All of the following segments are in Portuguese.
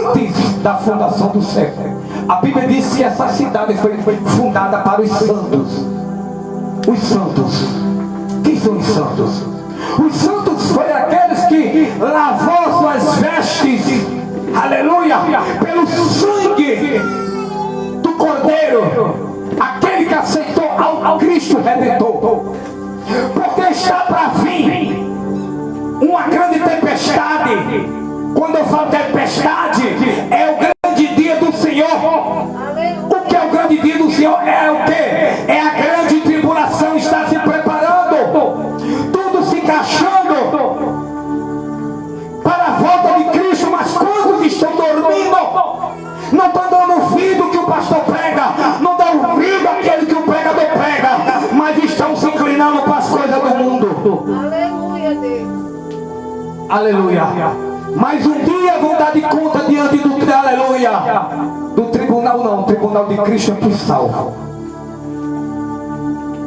antes da fundação do século. A Bíblia diz que essa cidade foi fundada para os santos. Os santos. Quem são os santos? Os santos foram aqueles que lavou suas vestes, aleluia, pelo sangue do Cordeiro, aquele que aceitou ao Cristo Redentor. Porque está para vir uma grande tempestade. Quando eu falo tempestade, é o grande dia do Senhor. O que é o grande dia do Senhor? É o que? É a grande tribulação. Está se preparando, tudo se encaixando para a volta de Cristo. Mas quantos estão dormindo? Não estão dando ouvido que o pastor prega, não dão ouvido àquele que o pregador prega, mas estão se inclinando para as coisas do mundo. Aleluia, Deus. Aleluia. Mas um dia vão dar de conta diante do, aleluia, do tribunal. Não, o tribunal de Cristo é para os salvos,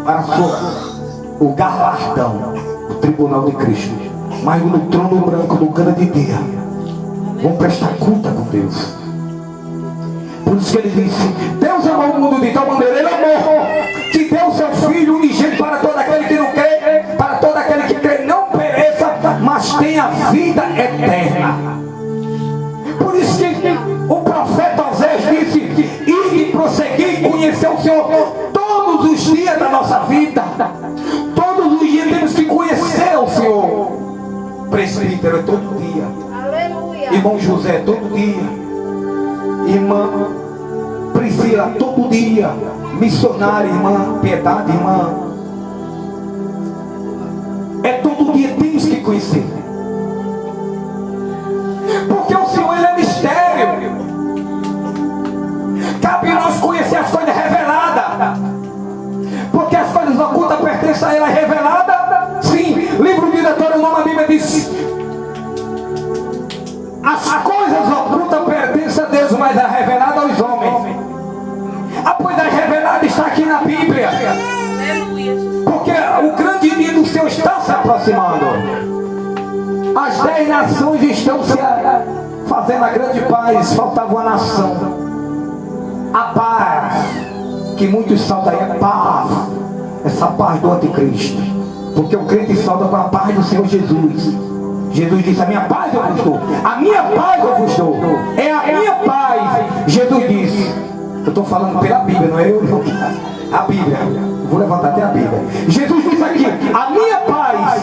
para o galardão, o tribunal de Cristo. Mas no trono branco, no grande dia, vão prestar conta com Deus. Por isso que ele disse: Deus amou o mundo de tal maneira, ele amou, que deu seu Filho unigênito para todo aquele que não crê, para todo aquele que crê não pereça, mas tenha vida eterna. Por isso que o profeta Osés disse: ide e prosseguir, conhecer o Senhor todos os dias da nossa vida. Todos os dias temos que conhecer o Senhor. Presbítero é todo dia. Aleluia. Irmão José é todo dia. Irmã Priscila todo dia. Missionária, irmã Piedade, irmã, é todo dia. Temos que conhecer, porque o Senhor, ele é mistério. Cabe nós conhecer as coisas reveladas, porque as coisas ocultas pertencem a Ele. Revelada, sim. Livro de Deuteronômio, a Bíblia diz: as coisas ocultas pertencem a Deus, mas a revelada aos homens. Pois a revelada está aqui na Bíblia. Porque o grande dia do Senhor está se aproximando. As 10 nações estão se fazendo a grande paz. Faltava uma nação. A paz, que muitos saudam, é paz. Essa paz do anticristo. Porque o crente sauda com a paz do Senhor Jesus. Jesus disse: a minha paz eu vos dou. A minha paz eu vos dou. É a minha paz. Jesus disse. Eu estou falando pela Bíblia, não é eu não. A Bíblia. Eu vou levantar até a Bíblia. Jesus disse aqui: a minha paz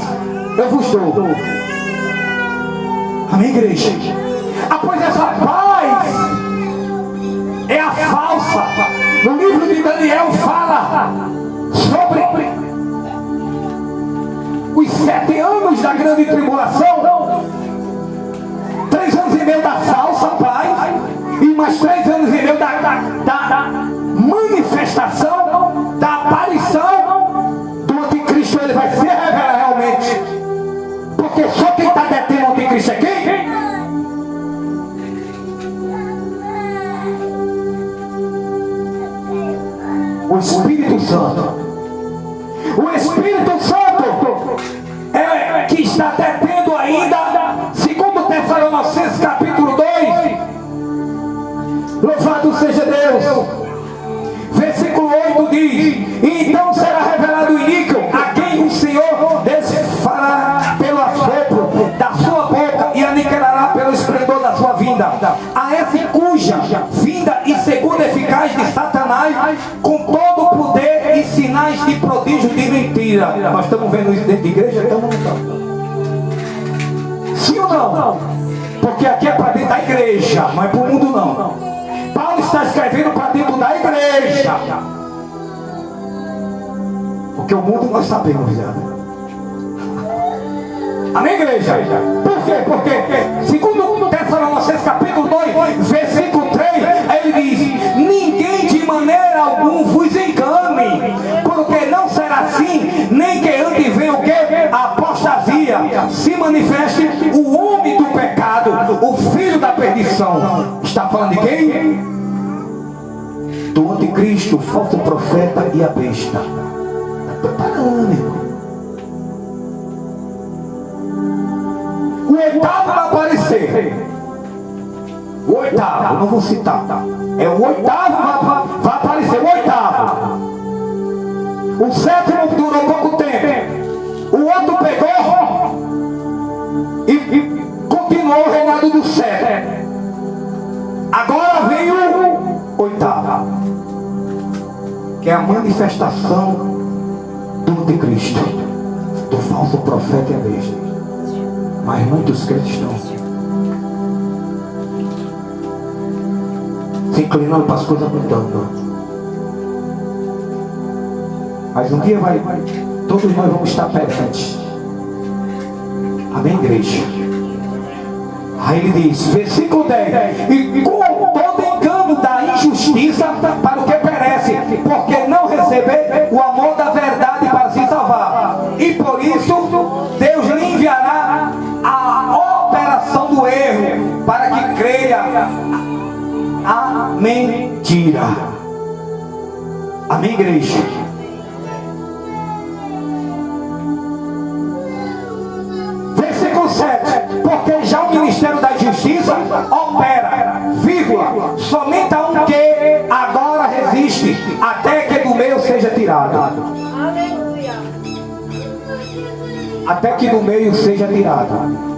eu vos dou. Amém, igreja? Pois essa paz é a falsa. No livro de Daniel fala sobre os 7 anos da grande tribulação, 3 anos e meio da falsa paz, e mais 3 anos e meio da manifestação, da aparição do anticristo. Ele vai se revelar realmente, porque só quem está detendo o anticristo é quem? O Espírito Santo. O Espírito Santo é que está detendo ainda, segundo Tessalonicenses capítulo 2. Louvado seja Deus. Versículo 8 diz: então será revelado o iníquo, a quem o Senhor desfará pelo assopro da sua boca e aniquilará pelo esplendor da sua vinda. A essa cuja vinda e segunda eficaz de Satanás, com todo o poder e sinais de prodígio de mentira. Nós estamos vendo isso dentro da igreja? Estamos não? Sim ou não? Porque aqui é para dentro da igreja, não é para o mundo não. Paulo está escrevendo para dentro da igreja, porque o mundo nós sabemos já. Amém, igreja? Por quê? Porque segundo Tessalonicenses capítulo 2 versículo 3, ele diz: ninguém de maneira alguma vos engane, porque não será assim, nem que antes venha o que? A apostasia, se manifeste o homem do pecado, o filho da perdição. Está falando de quem? Do anticristo, o falso profeta e a besta. Está preparando, irmão. O oitavo vai aparecer. O oitavo, não vou citar. É o oitavo, vai aparecer o oitavo. O sétimo durou pouco tempo. O outro pegou e continuou o reinado do sétimo. Agora vem o oitavo, que é a manifestação do anticristo, do falso profeta e a besta. Mas muitos crentes estão se inclinando para as coisas mudando. Mas um dia todos nós vamos estar perante. Amém, igreja? Aí ele diz, versículo 10: e com todo engano da injustiça para o que perece, porque não receber o amor da verdade para se salvar. E por isso Deus lhe enviará a operação do erro, para que creia a mentira. Amém, igreja? Versículo 7: porque já o ministério da justiça opera, vírgula, somente a um que agora resiste, até que do meio seja tirado. Aleluia. Até que do meio seja tirado.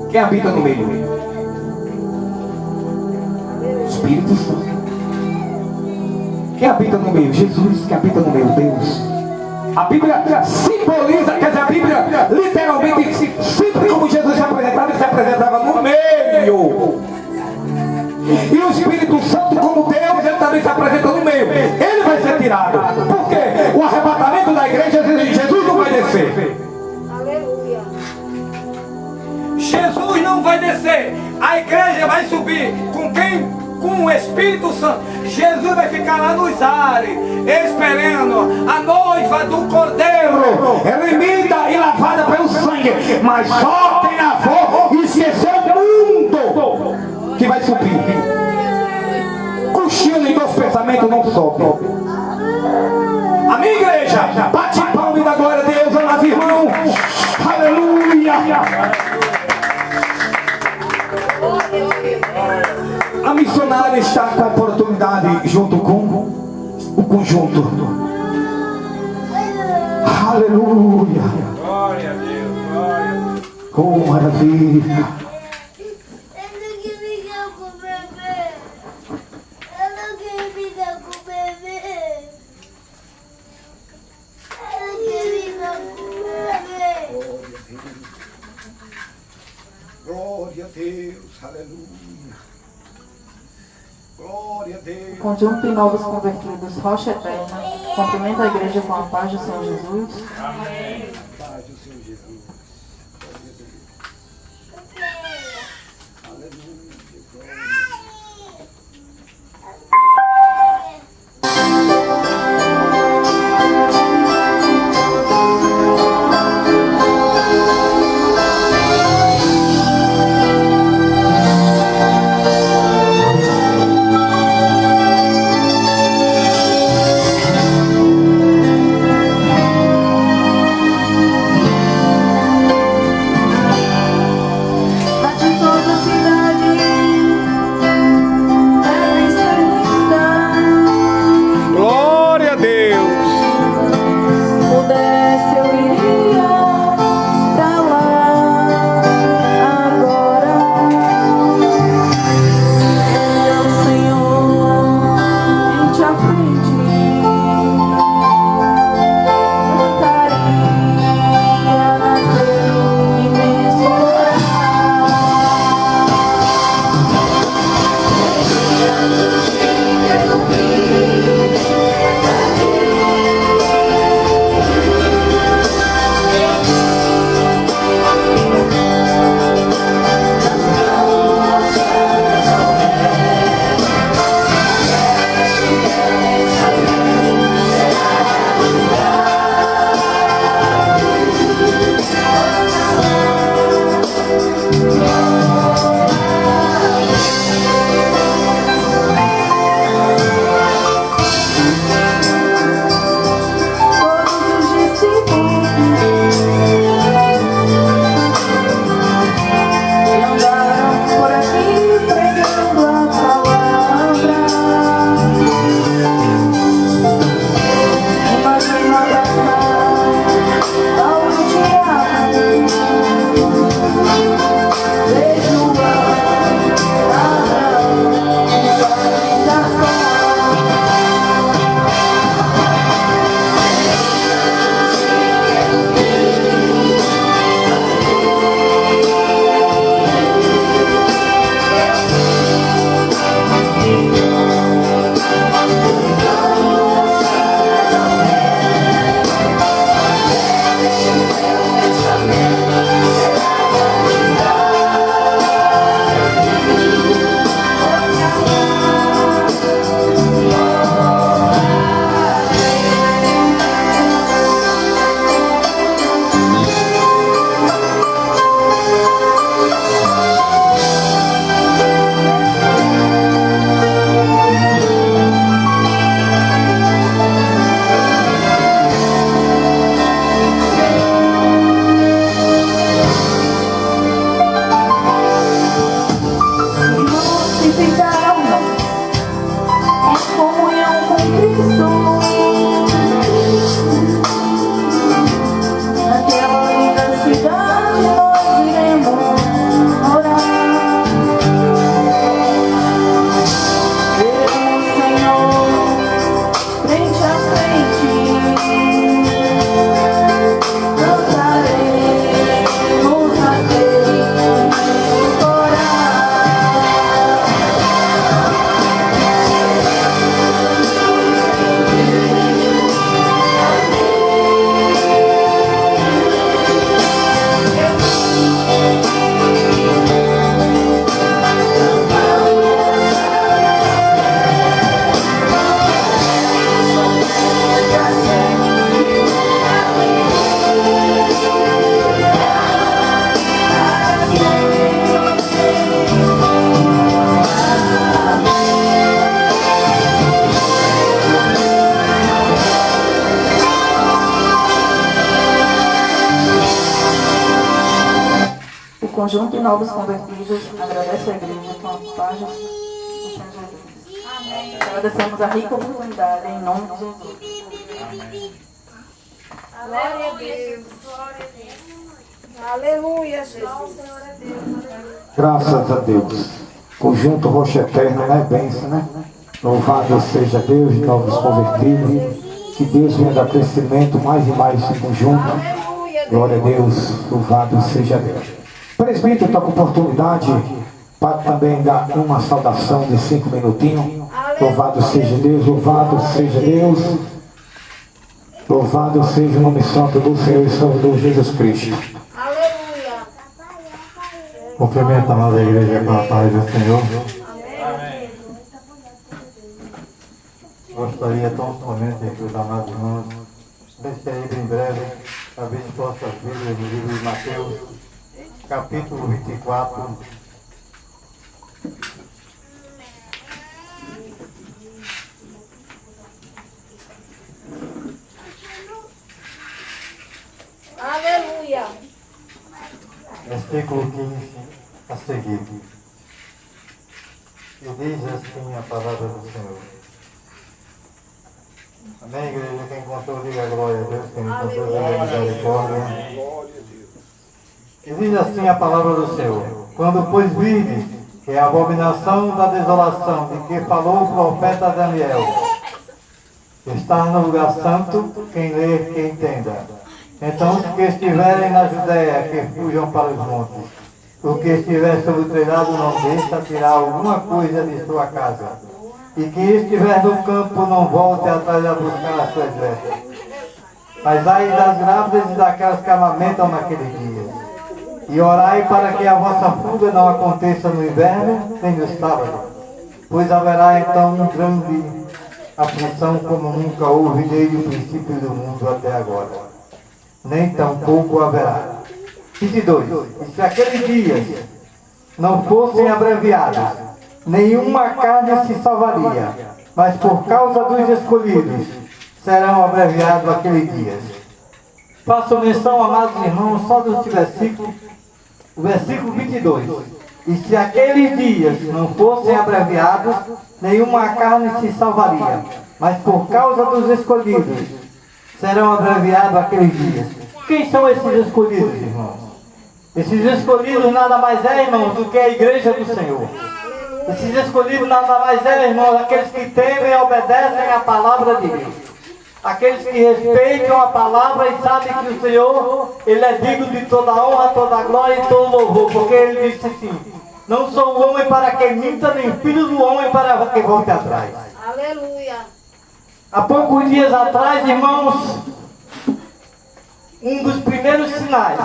Quem habita no meio? Espírito Santo. Quem habita no meio? Jesus que habita no meio, Deus. A Bíblia simboliza, quer dizer, a Bíblia literalmente, sempre como Jesus se apresentava, ele se apresentava no meio. E o Espírito Santo, como Deus, ele também se apresenta no meio. Ele vai ser tirado. Por quê? O arrebatamento da igreja, Jesus não vai descer. Aleluia. Jesus não vai descer. A igreja vai subir. Com quem? Com o Espírito Santo. Jesus vai ficar lá nos ares, esperando a noiva do Cordeiro, remida e lavada pelo sangue. Mas só tem avô e esqueceu o mundo que vai subir. Cochilo em dois pensamentos não sobe. Amém, igreja? Bate palma e dá glória a Deus, amados irmãos. Aleluia. A missionária está com a oportunidade junto com o conjunto. Aleluia. Glória a Deus, glória a Deus. Oh, maravilha. Eu não quero brincar com o bebê. Eu não quero brincar com o bebê. Eu não quero brincar com o bebê. Glória a Deus, aleluia. Glória a Deus. Conjunto e novos convertidos, rocha eterna, cumprimenta a igreja com a paz do Senhor Jesus. Amém. Paz do Senhor Jesus. Glória a Deus. Aleluia. Glória. vida da alma em comunhão com Cristo. Naquela linda cidade nós iremos morar. Veremos o Senhor frente a frente. Cantaremos até orar. O conjunto de novos convertidos agradece a igreja com a paz do Senhor Jesus. Amém. Agradecemos a rica oportunidade em nome de Jesus. Glória a Deus. Aleluia, Jesus. Graças a Deus. Conjunto Rocha Eterna, né? Bênção, né? Louvado seja Deus de novos convertidos. Que Deus venha dar crescimento mais e mais esse conjunto. Aleluia, Glória a Deus. Louvado seja Deus. Presbítero, está com oportunidade para também dar uma saudação de 5 minutinhos. Louvado seja Deus, louvado seja Deus. Louvado seja o nome santo do Senhor e Salvador Jesus Cristo. Aleluia. Cumprimento a amada igreja com a paz do Senhor. Amém. Gostaria tão somente que os amados irmãos descerem em breve, talvez possa vir no livro de Mateus, capítulo 24. Aleluia. Versículo 15 a seguir. E diz assim a palavra do Senhor. Amém, igreja? Quem encontrou, diga glória a Deus. Quem encontrou, diga misericórdia. E diz assim a palavra do Senhor. Quando, pois, vides que é a abominação da desolação de que falou o profeta Daniel, está no lugar santo, quem lê, que entenda. Então, os que estiverem na Judéia, que fujam para os montes. O que estiver sobre o telhado não deixa tirar alguma coisa de sua casa. E quem estiver no campo não volte atrás a buscar as suas vestes. Mas ai das grávidas e daquelas que amamentam naquele dia. E orai para que a vossa fuga não aconteça no inverno nem no sábado. Pois haverá então grande aflição como nunca houve desde o princípio do mundo até agora. Nem tampouco haverá. 22. E se aqueles dias não fossem abreviados, nenhuma carne se salvaria, mas por causa dos escolhidos serão abreviados aqueles dias. Faço menção, amados irmãos, só deste versículo, o versículo 22. E se aqueles dias não fossem abreviados, nenhuma carne se salvaria, mas por causa dos escolhidos serão abreviados aqueles dias. Quem são esses escolhidos, irmãos? Esses escolhidos nada mais é, irmãos, do que a igreja do Senhor. Esses escolhidos nada mais é, irmãos, aqueles que temem e obedecem a palavra de Deus. Aqueles que respeitam a palavra e sabem que o Senhor, Ele é digno de toda honra, toda glória e todo louvor. Porque Ele disse assim, não sou o homem para que minta, nem filho do homem para que volte atrás. Aleluia. Há poucos dias atrás, irmãos, um dos primeiros sinais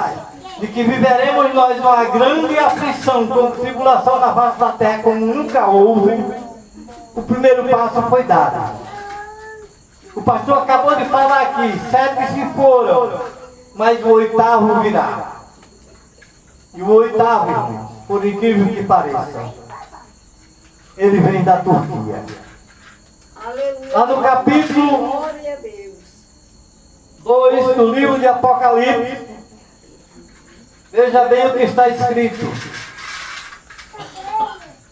de que viveremos nós uma grande aflição com tribulação na face da terra como nunca houve, o primeiro passo foi dado. O pastor acabou de falar aqui, 7 se foram, mas o 8º virá. E o 8º, irmãos, por incrível que pareça, ele vem da Turquia. Aleluia. Lá no capítulo Glória a Deus. 2 do livro de Apocalipse, veja bem o que está escrito.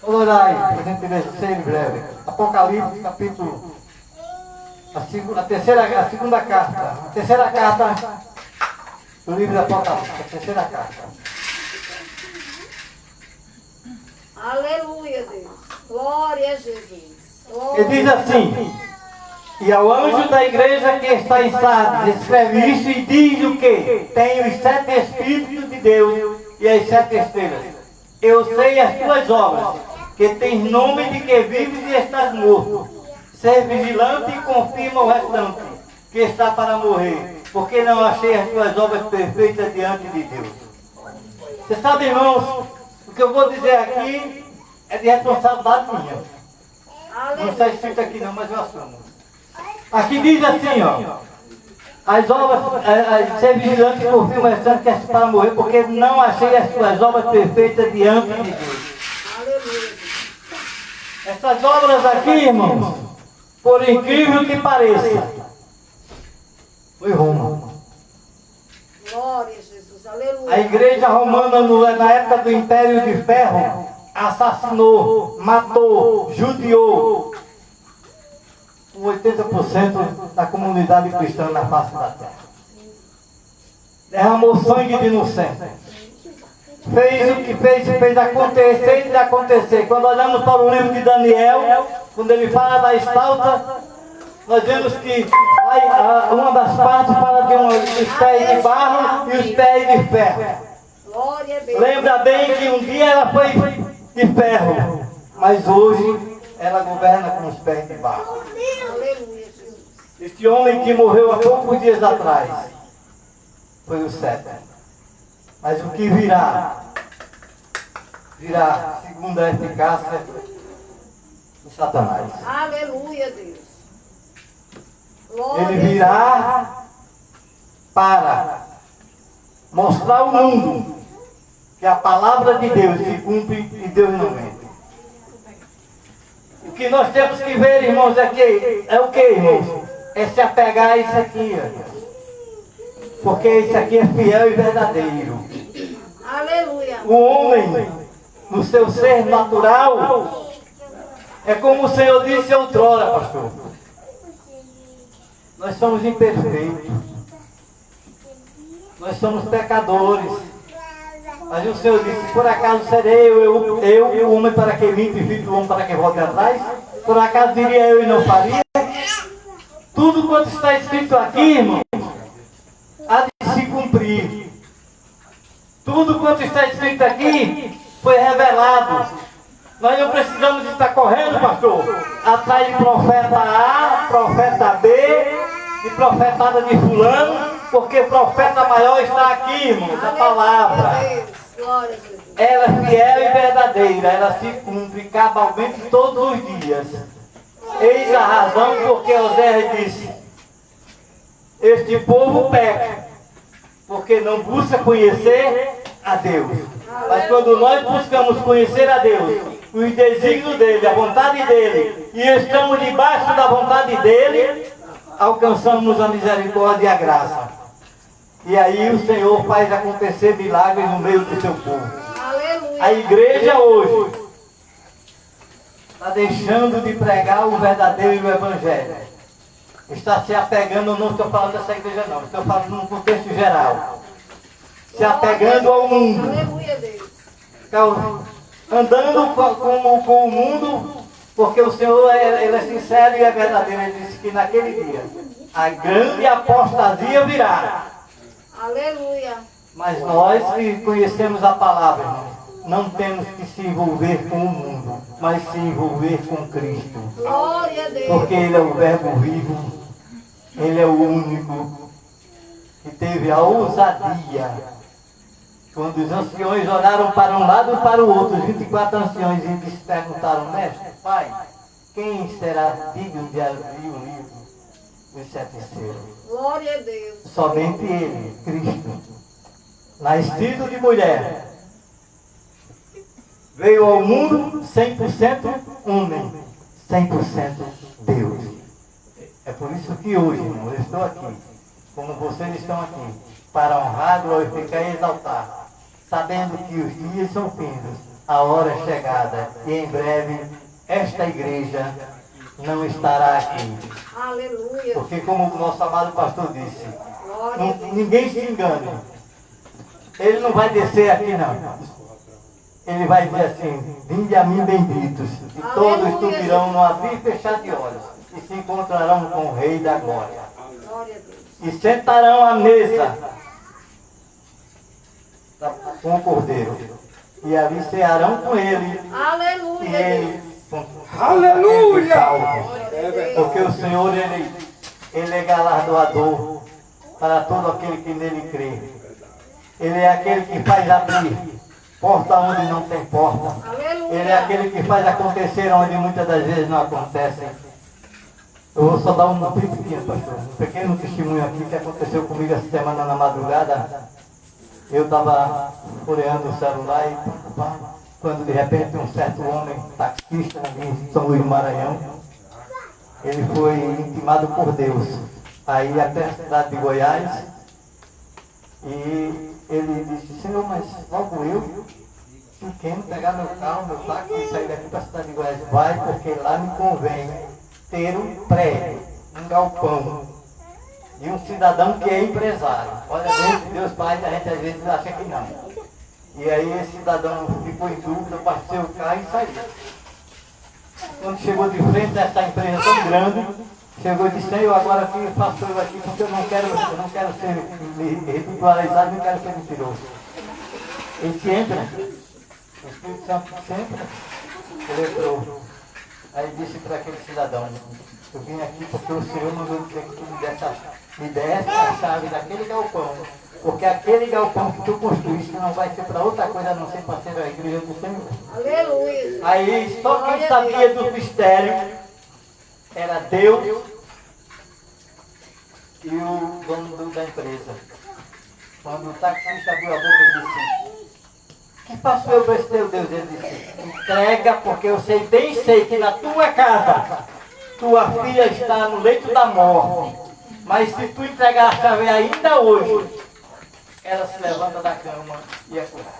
Orai, por gentileza, ser breve. Apocalipse, capítulo. A segunda carta. A terceira carta do livro de Apocalipse. A terceira carta. Aleluia, Deus. Glória a Jesus. E Glória. diz assim: e ao anjo da igreja que está em Sardes, escreve isso e diz o quê? Tem os 7 Espíritos de Deus e as 7 estrelas. Eu sei as tuas obras, que tens nome de que vives e estás morto. Ser vigilante e confirma o restante, que está para morrer, porque não achei as tuas obras perfeitas diante de Deus. Você sabe, irmãos, o que eu vou dizer aqui é de responsabilidade minha. Não está escrito aqui não, mas eu assumo. Aqui diz assim, ó. As obras, ser vigilante e confirma o restante, que está para morrer, porque não achei as tuas obras perfeitas diante de Deus. Aleluia. Essas obras aqui, irmãos, por incrível que pareça, foi Roma. Glória a Jesus. Aleluia. A igreja romana, na época do Império de Ferro, assassinou, matou, judiou 80% da comunidade cristã na face da terra. Derramou sangue de inocente. Fez o que fez acontecer e desacontecer. Quando olhamos para o livro de Daniel, quando ele fala da estalta, nós vemos que uma das partes fala de os pés de barro e os pés de ferro. Glória a Deus. Lembra bem que um dia ela foi de ferro, mas hoje ela governa com os pés de barro. Aleluia, Jesus. Este homem que morreu há poucos dias atrás foi o sétimo. Mas o que virá segundo a eficácia de Satanás. Aleluia, Deus. Glória Ele virá para mostrar ao mundo que a palavra de Deus se cumpre e Deus não mente. O que nós temos que ver, irmãos, é o que, irmãos? É se apegar a isso aqui, ó. Porque isso aqui é fiel e verdadeiro. Aleluia. O homem, no seu ser natural, é como o Senhor disse outrora, pastor. Nós somos imperfeitos. Nós somos pecadores. Mas o Senhor disse, por acaso serei eu e o homem para que limpe, e filho do homem para que volte atrás? Por acaso diria eu e não faria? Tudo quanto está escrito aqui, irmão, há de se cumprir. Tudo quanto está escrito aqui foi revelado. Nós não precisamos estar correndo, pastor, atrás de profeta A, profeta B, de profetada de fulano, porque o profeta maior está aqui, irmãos, a palavra. Glória a Jesus. Ela é fiel e verdadeira, ela se cumpre cabalmente todos os dias. Eis a razão porque Oséias disse: este povo peca, porque não busca conhecer a Deus. Mas quando nós buscamos conhecer a Deus, os desígnios dele, a vontade dele, e estamos debaixo da vontade dele, alcançamos a misericórdia e a graça. E aí o Senhor faz acontecer milagres no meio do seu povo. Aleluia. A igreja hoje está deixando de pregar o verdadeiro evangelho. Está se apegando, não estou falando dessa igreja não, estou falando num contexto geral. Se apegando ao mundo. Aleluia, Deus. Andando com o mundo, porque o Senhor ele é sincero e é verdadeiro. Ele disse que naquele dia a grande apostasia virá. Aleluia. Mas nós que conhecemos a palavra, irmãos, não temos que se envolver com o mundo, mas se envolver com Cristo. Glória a Deus. Porque Ele é o verbo vivo, Ele é o único que teve a ousadia. Quando os anciões olharam para um lado e para o outro, os 24 anciões, e se perguntaram: mestre, pai, quem será digno de abrir o livro dos 7 selos? Glória a Deus. Somente Ele, Cristo, nascido de mulher, veio ao mundo 100% homem, 100% Deus. É por isso que hoje, irmão, eu estou aqui, como vocês estão aqui, para honrar, glorificar e exaltar, sabendo que os dias são findos a hora é chegada e em breve esta igreja não estará aqui. Aleluia. Porque como o nosso amado pastor disse, Glória a Deus. ninguém se engane. Ele não vai descer aqui não. Ele vai dizer assim, vinde a mim benditos, e todos subirão no abrir e fechar de olhos, e se encontrarão com o Rei da Glória. Glória a Deus. E sentarão à mesa com o Cordeiro, e ali cearão com ele, e Aleluia, Deus. ele Aleluia! salvo. Porque o Senhor, ele é galardoador para todo aquele que nele crê. Ele é aquele que faz abrir porta onde não tem porta. Aleluia. Ele é aquele que faz acontecer onde muitas das vezes não acontece. Eu vou só dar um pequeno, pastor, um pequeno testemunho aqui que aconteceu comigo essa semana na madrugada. Eu estava folheando o celular e quando de repente um certo homem, taxista ali em São Luís do Maranhão, ele foi intimado por Deus a ir até a cidade de Goiás e ele disse, Senhor, mas logo eu, pequeno, pegar meu carro, meu táxi e sair daqui para a cidade de Goiás. Vai, porque lá me convém ter um prédio, um galpão de um cidadão que é empresário. Olha, Deus Pai, a gente às vezes acha que não. E aí esse cidadão ficou em dúvida, passou o carro e saiu. Quando chegou de frente a essa empresa tão grande, chegou e disse, Senhor, agora que eu faço eu aqui, porque eu não quero ser ridicularizado, não quero ser mentiroso. Ele se entra, o Espírito Santo se entra, ele entrou. Aí disse para aquele cidadão, eu vim aqui porque o Senhor mandou dizer que tu me desse a chave daquele galpão, porque aquele galpão que tu construíste não vai ser para outra coisa a não ser para ser a igreja do Senhor. Aleluia. Aí só quem sabia do mistério era Deus e o dono da empresa. Quando o taxista abriu a boca, ele disse, que faço eu para esse teu Deus? Ele disse, entrega, porque eu bem sei que na tua casa tua filha está no leito da morte, mas se tu entregar a chave ainda hoje, ela se levanta da cama e é curada.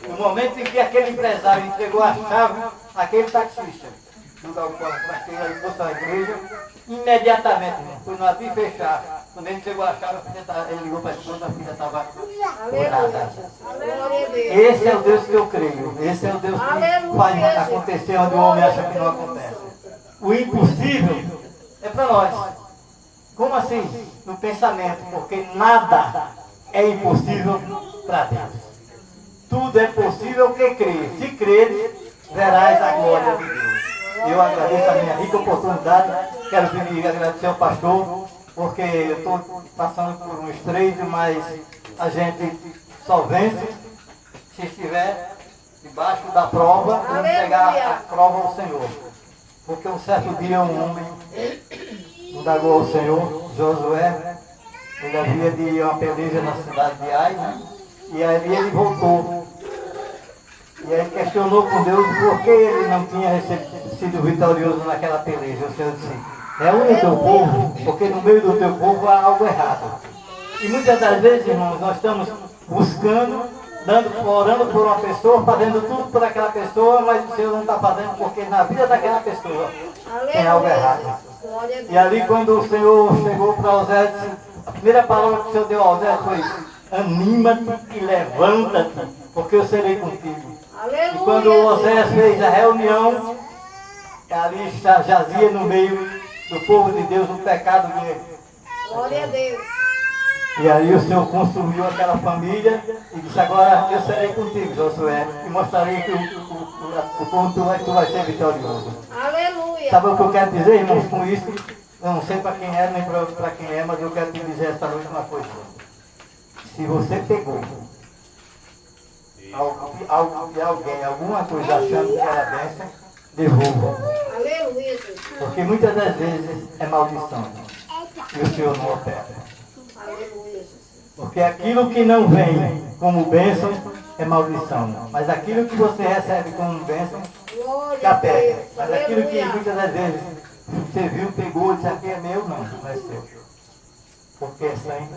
No momento em que aquele empresário entregou a chave, aquele taxista do galpão para que ele fosse à igreja, imediatamente, foi no abrir e fechar. Quando ele chegou a chave, ele ligou para a esposa, a filha estava curada. Glória a Deus. Esse é o Deus que eu creio. Esse é o Deus que faz acontecer onde o homem acha que não acontece. O impossível é para nós. Como assim? No pensamento, porque nada é impossível para Deus. Tudo é possível que crê. Se creres, verás a glória de Deus. Eu agradeço a minha rica oportunidade. Quero pedir agradecer ao pastor, porque eu estou passando por um estreito, mas a gente só vence se estiver debaixo da prova e entregar a prova ao Senhor. Porque um certo dia um homem indagou ao Senhor, Josué, ele havia de ir a uma peleja na cidade de Ai, né? E aí ele voltou. E aí questionou com Deus por que ele não tinha sido vitorioso naquela peleja. O Senhor disse, reúne o teu povo, porque no meio do teu povo há algo errado. E muitas das vezes, irmãos, nós estamos buscando, orando por uma pessoa, fazendo tudo por aquela pessoa, mas o Senhor não está fazendo porque na vida daquela pessoa tem algo errado. Glória a Deus. E ali quando o Senhor chegou para Osés, a primeira palavra que o Senhor deu a Osés foi, anima-te e levanta-te, porque eu serei contigo. Aleluia. E quando Osés fez a reunião, ali jazia no meio do povo de Deus o pecado dele. Glória a Deus. E aí o Senhor construiu aquela família e disse, agora eu serei contigo, Josué, e mostrarei que o povo tu vai ser vitorioso. Aleluia. Sabe o que eu quero dizer, irmãos, com isso? Eu não sei para quem é, nem para quem é, mas eu quero te dizer esta noite uma coisa. Se você pegou algo de alguém, alguma coisa achando que era bênção, devolva. Aleluia, Jesus. Porque muitas das vezes é maldição. E o Senhor não opera. Aleluia, Jesus. Porque aquilo que não vem como bênção é maldição. Mas aquilo que você recebe como bênção, Glória já a pega. Deus. Mas aquilo que Aleluia. muitas das vezes você viu, pegou, disse aqui é meu, não é seu. Porque é sangue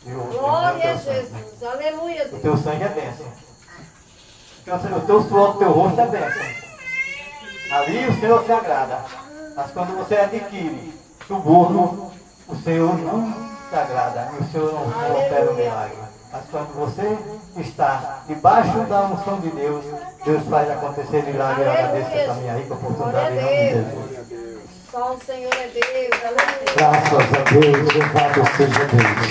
de outro. Glória a O Jesus. Aleluia, O Deus. teu sangue é bênção. O teu suor do teu rosto é bênção. Ali o Senhor se agrada. Mas quando você adquire suborno, o Senhor não se agrada. E o Senhor não opera o milagre. Mas quando você está debaixo da unção de Deus, Deus faz acontecer milagre. Eu agradeço essa minha rica oportunidade em nome de Jesus. Só o Senhor é Deus. Aleluia. Graças a Deus, louvado seja Deus.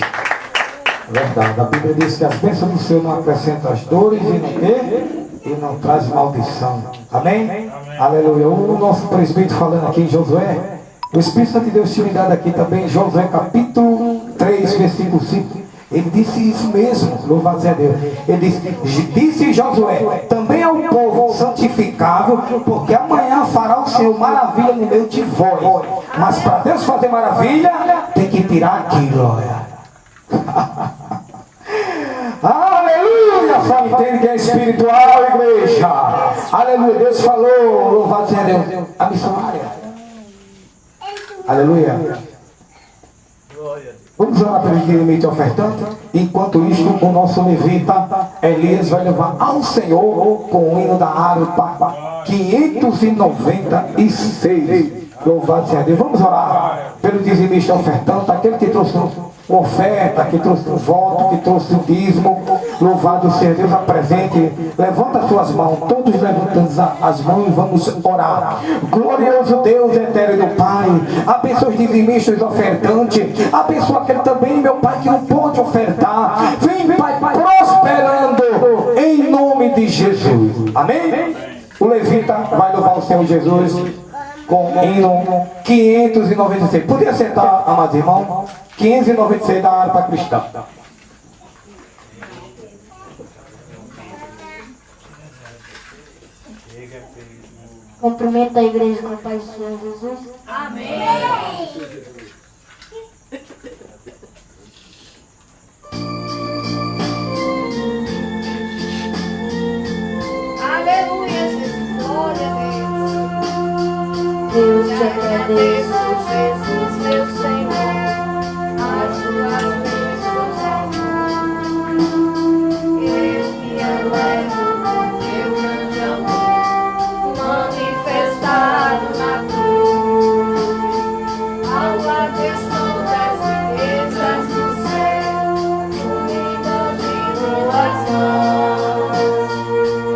Verdade, a Bíblia diz que as bênçãos do Senhor não acrescentam as dores e não quê? E não traz maldição. Amém? Amém? Aleluia. O nosso presbítero falando aqui em Josué, o Espírito Santo de Deus tinha me dado aqui também em Josué capítulo 3, versículo 5. Ele disse isso mesmo, louvado seja Deus. Ele disse Josué, também ao povo santificável, porque amanhã fará o Senhor maravilha no meio de vós. Mas para Deus fazer maravilha, tem que tirar aqui, glória. Aleluia! Só entende que é espiritual, igreja. Aleluia, Deus falou, louvado seja Deus. A missionária. Aleluia. Vamos orar pelo limite ofertante. Enquanto isso, o nosso levita Elias vai levar ao Senhor com o hino da harpa 596. Louvado seja Deus. Vamos orar pelo dizimista ofertante, aquele que trouxe uma oferta, que trouxe um voto, que trouxe o dízimo. Louvado seja Deus, apresente. Levanta as suas mãos, todos levantando as mãos e vamos orar. Glorioso Deus eterno Pai, abençoa os dizimistas ofertantes, abençoa aquele também, meu Pai, que não pode ofertar. Vem, Pai, prosperando em nome de Jesus. Amém? O levita vai louvar o Senhor Jesus com o hino 596. Podia sentar, amados irmãos? 596 da harpa cristã. Cumprimento a igreja com a paz do Senhor Jesus. Amém. Aleluia, Jesus. Glória a Deus. Deus Te te agradeço. agradeço, Jesus, meu Senhor. As tuas bênçãos, eu me elevo com teu grande amor, manifestado na cruz. Ao lado das riquezas do céu, unindo de tuas mãos.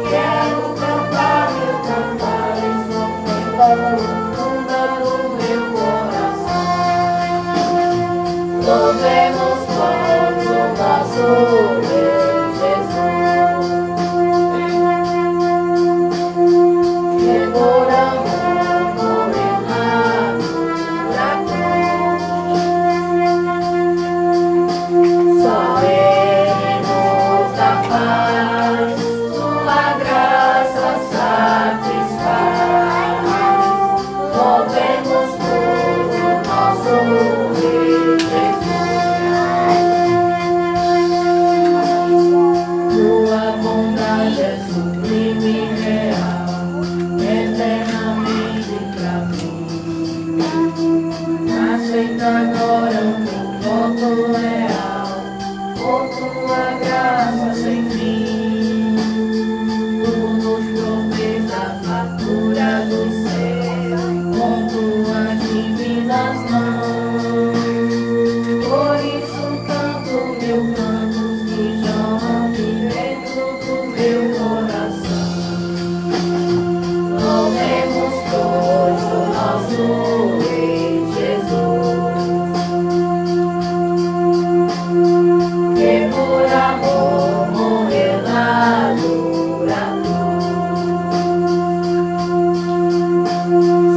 Quero cantar meu cantar, profunda do meu coração. Louvemos todos o nosso Rei Jesus, que por amor morreu na cruz. Só Ele nos dá paz, sua graça satisfaz. Louvemos por o nosso Rei Jesus. Tua bondade é sublime e real, eternamente pra mim. Aceita agora o teu voto leal, por tua graça sem fim. Tu nos provês da fartura do céu, com tuas divinas mãos. Por isso canto meu canto que jorram de dentro do meu coração. Louvemos pois o nosso Rei Jesus, que por amor morreu na dura cruz.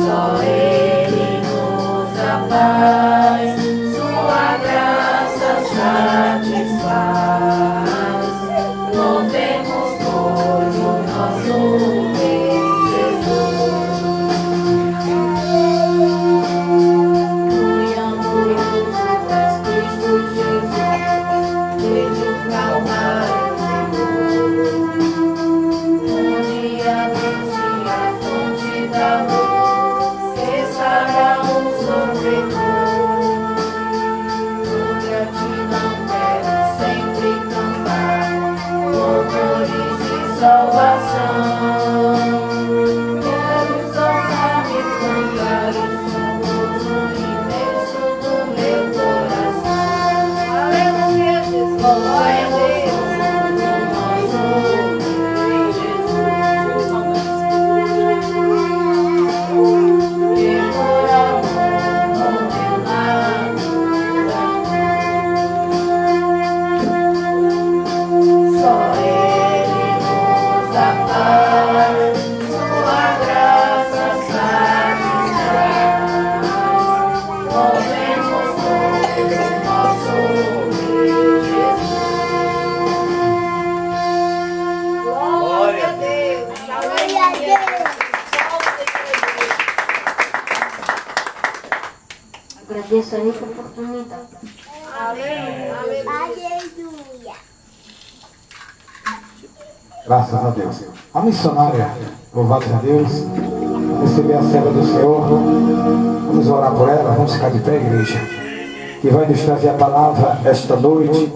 Só Ele nos dá paz, sua graça satisfaz. Louvemos pois o nosso Rei Jesus. salvação. Quero exaltar e cantar o som imenso do meu coração. Aleluia, Jesus. Glória a Deus. Agradeço a rica oportunidade. Aleluia. Graças a Deus. A missionária, louvado a Deus, receber a serva do Senhor. Vamos orar por ela, vamos ficar de pé, igreja. Que vai nos trazer a palavra esta noite.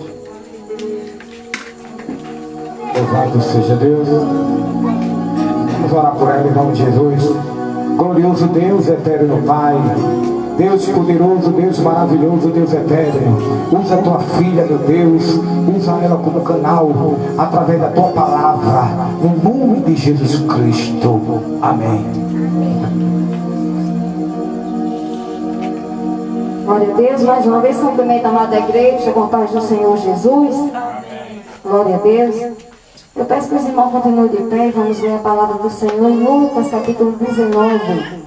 Louvado seja Deus. Vamos orar por ela em nome de Jesus. Glorioso Deus, eterno Pai. Deus poderoso, Deus maravilhoso, Deus eterno, usa a tua filha, meu Deus, usa ela como canal, através da tua palavra, no nome de Jesus Cristo, amém. Glória a Deus, mais uma vez cumprimento a amada igreja com a paz do Senhor Jesus. Glória a Deus. Eu peço que os irmãos continuem de pé e vamos ler a palavra do Senhor em Lucas capítulo 19.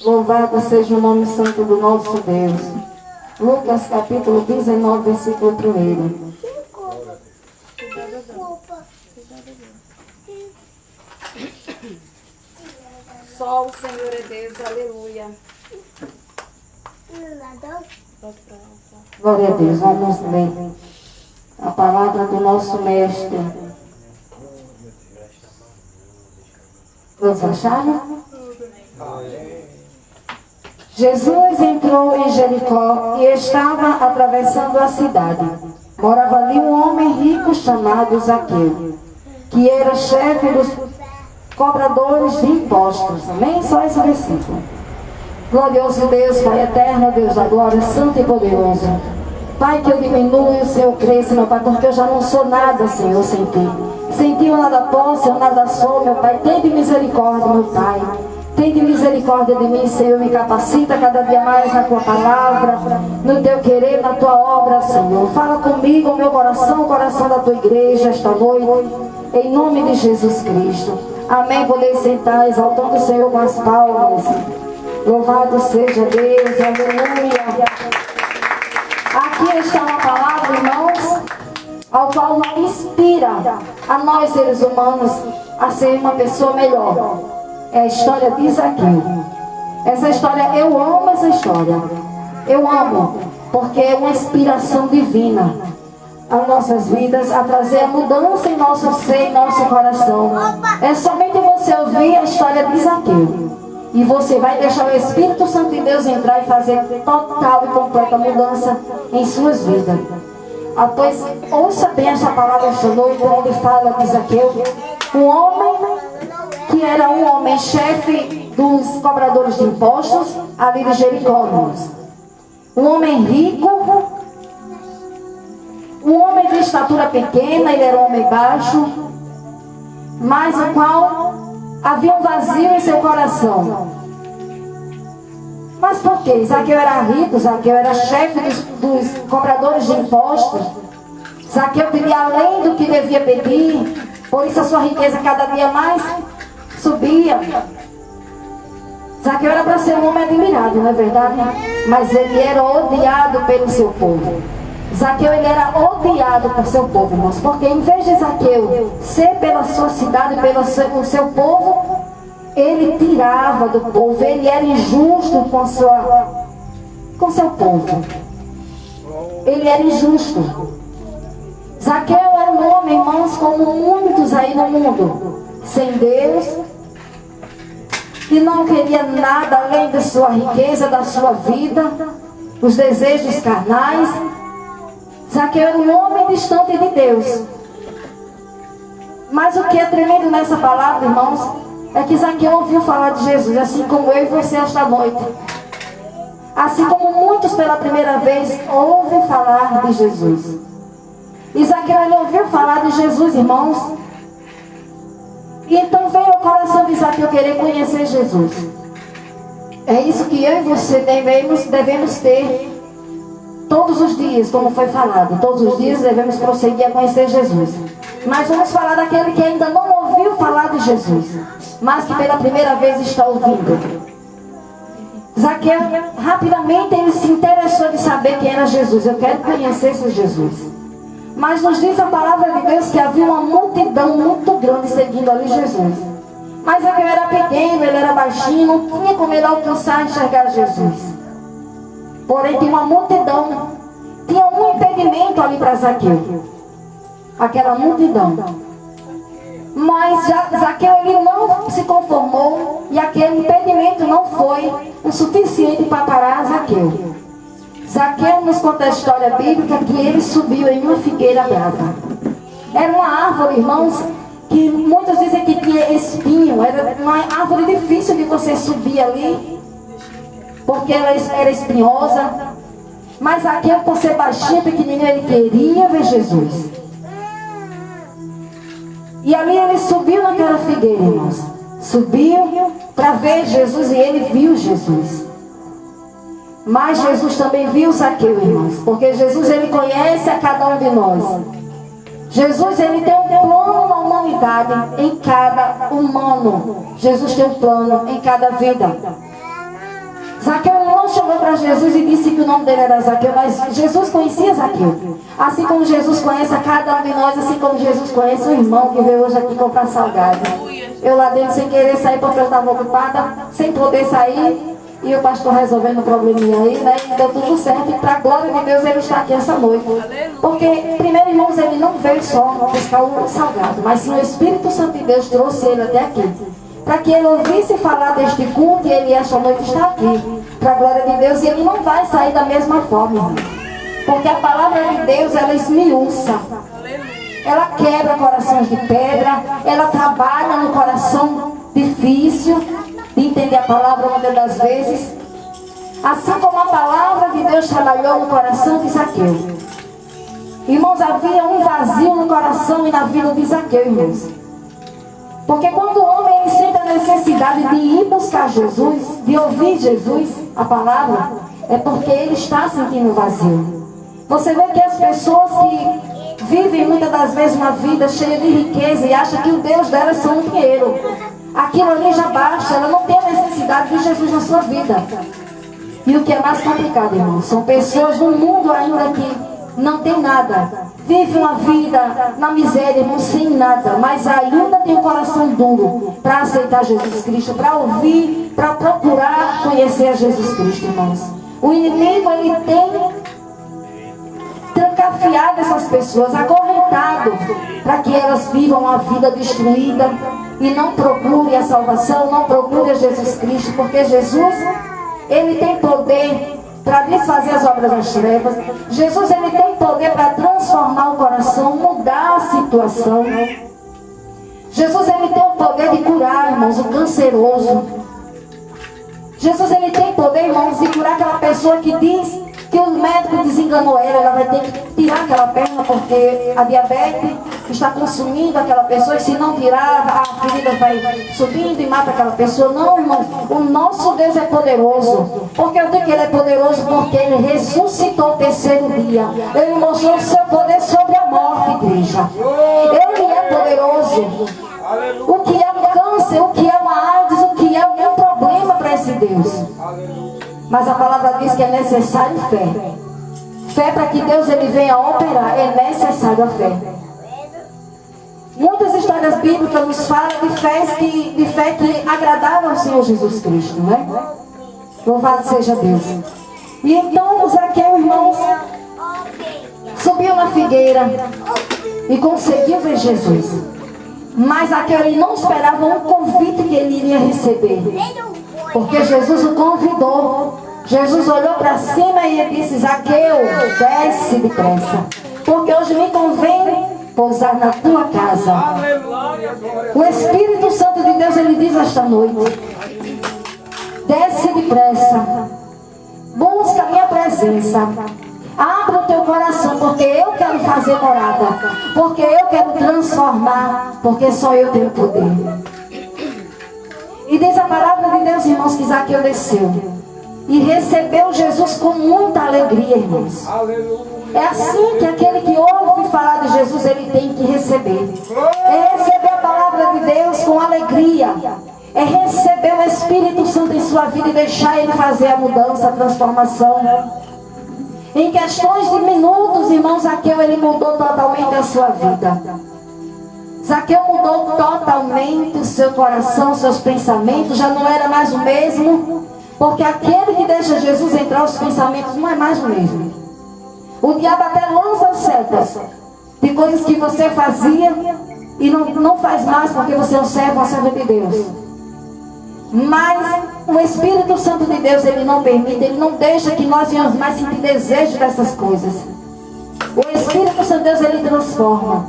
Louvado seja o nome santo do nosso Deus. Lucas capítulo 19, versículo 1. Só o Senhor é Deus, aleluia. Glória a Deus, vamos ler a palavra do nosso mestre. Todos acharam? Jesus entrou em Jericó e estava atravessando a cidade. Morava ali um homem rico chamado Zaqueu, que era chefe dos cobradores de impostos. Amém? Só esse versículo. Glorioso Deus, Pai eterno, Deus da glória, santo e poderoso. Pai, que eu diminua e o Senhor cresça, meu Pai, porque eu já não sou nada, Senhor, sem Ti. Sem Ti eu nada posso, eu nada sou, meu Pai. Tende misericórdia, meu Pai. Tende misericórdia de mim, Senhor, me capacita cada dia mais na Tua palavra, no Teu querer, na Tua obra, Senhor. Fala comigo, meu coração, o coração da Tua igreja esta noite, em nome de Jesus Cristo. Amém. Poder sentar, exaltando o Senhor com as palmas. Louvado seja Deus, aleluia. Aqui está uma palavra, irmãos, ao qual inspira a nós seres humanos a ser uma pessoa melhor. É a história de Zaqueu. Essa história, eu amo essa história. Eu amo, porque é uma inspiração divina às nossas vidas, a trazer a mudança em nosso ser, em nosso coração. É somente você ouvir a história de Zaqueu e você vai deixar o Espírito Santo de Deus entrar e fazer total e completa mudança em suas vidas. Pois ouça bem essa palavra esta noite, onde fala de Zaqueu, um homem que era um homem chefe dos cobradores de impostos ali de Jericó. Um homem rico, um homem de estatura pequena, ele era um homem baixo, mas o qual havia um vazio em seu coração. Mas por quê? Zaqueu era rico, Zaqueu era chefe dos cobradores de impostos. Zaqueu pedia além do que devia pedir, por isso a sua riqueza cada dia mais subia. Zaqueu era para ser um homem admirado, não é verdade? Mas ele era odiado pelo seu povo. Zaqueu, ele era odiado por seu povo, irmãos, porque em vez de Zaqueu ser pela sua cidade, pelo seu povo, ele tirava do povo, ele era injusto com seu povo. Ele era injusto. Zaqueu era um homem, irmãos, como muitos aí no mundo, sem Deus, que não queria nada além da sua riqueza, da sua vida, os desejos carnais. Zaqueu era um homem distante de Deus. Mas o que é tremendo nessa palavra, irmãos, é que Zaqueu ouviu falar de Jesus, assim como eu e você esta noite. Assim como muitos pela primeira vez ouvem falar de Jesus. E Zaqueu, ele ouviu falar de Jesus, irmãos. E então veio ao coração de Zaqueu querer conhecer Jesus. É isso que eu e você devemos ter todos os dias, como foi falado. Todos os dias devemos prosseguir a conhecer Jesus. Mas vamos falar daquele que ainda não ouviu falar de Jesus, mas que pela primeira vez está ouvindo. Zaqueu, rapidamente ele se interessou de saber quem era Jesus. Eu quero conhecer esse Jesus. Mas nos diz a palavra de Deus que havia uma multidão muito grande seguindo ali Jesus. Mas Zaqueu era pequeno, ele era baixinho, não tinha como ele alcançar e enxergar Jesus. Porém tinha uma multidão, tinha um impedimento ali para Zaqueu. Aquela multidão. Mas Zaqueu, ele não se conformou e aquele impedimento não foi o suficiente para parar Zaqueu. Zaqueu nos conta a história bíblica que ele subiu em uma figueira brava. Era uma árvore, irmãos, que muitos dizem que tinha espinho. Era uma árvore difícil de você subir ali, porque ela era espinhosa. Mas Zaqueu, por ser baixinho, pequenininho, ele queria ver Jesus. E ali ele subiu naquela figueira, irmãos. Subiu para ver Jesus e ele viu Jesus. Mas Jesus também viu Zaqueu, irmãos. Porque Jesus, ele conhece a cada um de nós. Jesus, ele tem um plano na humanidade, em cada humano. Jesus tem um plano em cada vida. Zaqueu não chegou para Jesus e disse que o nome dele era Zaqueu, mas Jesus conhecia Zaqueu. Assim como Jesus conhece a cada um de nós, assim como Jesus conhece o irmão que veio hoje aqui comprar salgado. Eu lá dentro sem querer sair porque eu estava ocupada, sem poder sair. E o pastor resolvendo o probleminha aí, né? E deu tudo certo. E para a glória de Deus ele está aqui essa noite. Porque, primeiro, irmãos, ele não veio só buscar o salgado, mas sim o Espírito Santo de Deus trouxe ele até aqui. Para que ele ouvisse falar deste culto e ele esta noite está aqui. Para a glória de Deus. E ele não vai sair da mesma forma, irmão. Porque a palavra de Deus, ela esmiuça. Ela quebra corações de pedra. Ela trabalha no coração difícil de entender a palavra muitas das vezes. Assim como a palavra de Deus trabalhou no coração de Zaqueu. Irmãos, havia um vazio no coração e na vida de Zaqueu, irmãos. Porque quando o homem ele sente a necessidade de ir buscar Jesus, de ouvir Jesus, a palavra, é porque ele está sentindo vazio. Você vê que as pessoas que vivem muitas das vezes uma vida cheia de riqueza e acham que o Deus delas são o dinheiro. Aquilo ali já basta, ela não tem a necessidade de Jesus na sua vida. E o que é mais complicado, irmão, são pessoas no mundo ainda que não tem nada. Vive uma vida na miséria, irmão, sem nada, mas ainda tem um coração duro para aceitar Jesus Cristo, para ouvir, para procurar conhecer a Jesus Cristo, irmãos. O inimigo, ele tem trancafiado essas pessoas, acorrentado, para que elas vivam uma vida destruída e não procurem a salvação, não procurem a Jesus Cristo, porque Jesus, ele tem poder para desfazer as obras das trevas. Jesus, ele tem poder para transformar o coração, mudar a situação. Jesus, ele tem o poder de curar, irmãos, o canceroso. Jesus, ele tem poder, irmãos, de curar aquela pessoa que diz que o médico desenganou ela vai ter que tirar aquela perna porque a diabetes está consumindo aquela pessoa e se não tirar, a ferida vai subindo e mata aquela pessoa. Não, irmão, o nosso Deus é poderoso. Porque eu digo que ele é poderoso porque ele ressuscitou o terceiro dia. Ele mostrou o seu poder sobre a morte, igreja. Ele é poderoso. O que é um câncer, o que é uma AIDS, o que é um problema para esse Deus. Mas a palavra diz que é necessário fé. Fé para que Deus ele venha operar. É necessário a fé. Muitas histórias bíblicas nos falam de fé que agradaram ao Senhor Jesus Cristo, né? Louvado seja Deus. E então Zaqueu, irmãos, subiu na figueira e conseguiu ver Jesus. Mas Zaqueu ele não esperava um convite que ele iria receber. Porque Jesus o convidou. Jesus olhou para cima e ele disse: Zaqueu, desce depressa. Porque hoje me convém pousar na tua casa. Aleluia, glória. O Espírito Santo de Deus, ele diz esta noite: desce depressa, busca a minha presença, abre o teu coração, porque eu quero fazer morada, porque eu quero transformar, porque só eu tenho poder. E diz a palavra de Deus, irmãos, que Zaqueu desceu e recebeu Jesus com muita alegria, irmãos. Aleluia. É assim que aquele que ouve falar de Jesus, ele tem que receber. É receber a palavra de Deus com alegria. É receber o Espírito Santo em sua vida e deixar ele fazer a mudança, a transformação. Em questões de minutos, irmãos, Zaqueu, ele mudou totalmente a sua vida. Zaqueu mudou totalmente o seu coração, seus pensamentos, já não era mais o mesmo. Porque aquele que deixa Jesus entrar, os pensamentos não é mais o mesmo. O diabo até lança setas de coisas que você fazia e não faz mais porque você é um servo, uma serva de Deus. Mas o Espírito Santo de Deus, ele não permite, ele não deixa que nós venhamos mais sentir desejo dessas coisas. O Espírito Santo de Deus, ele transforma.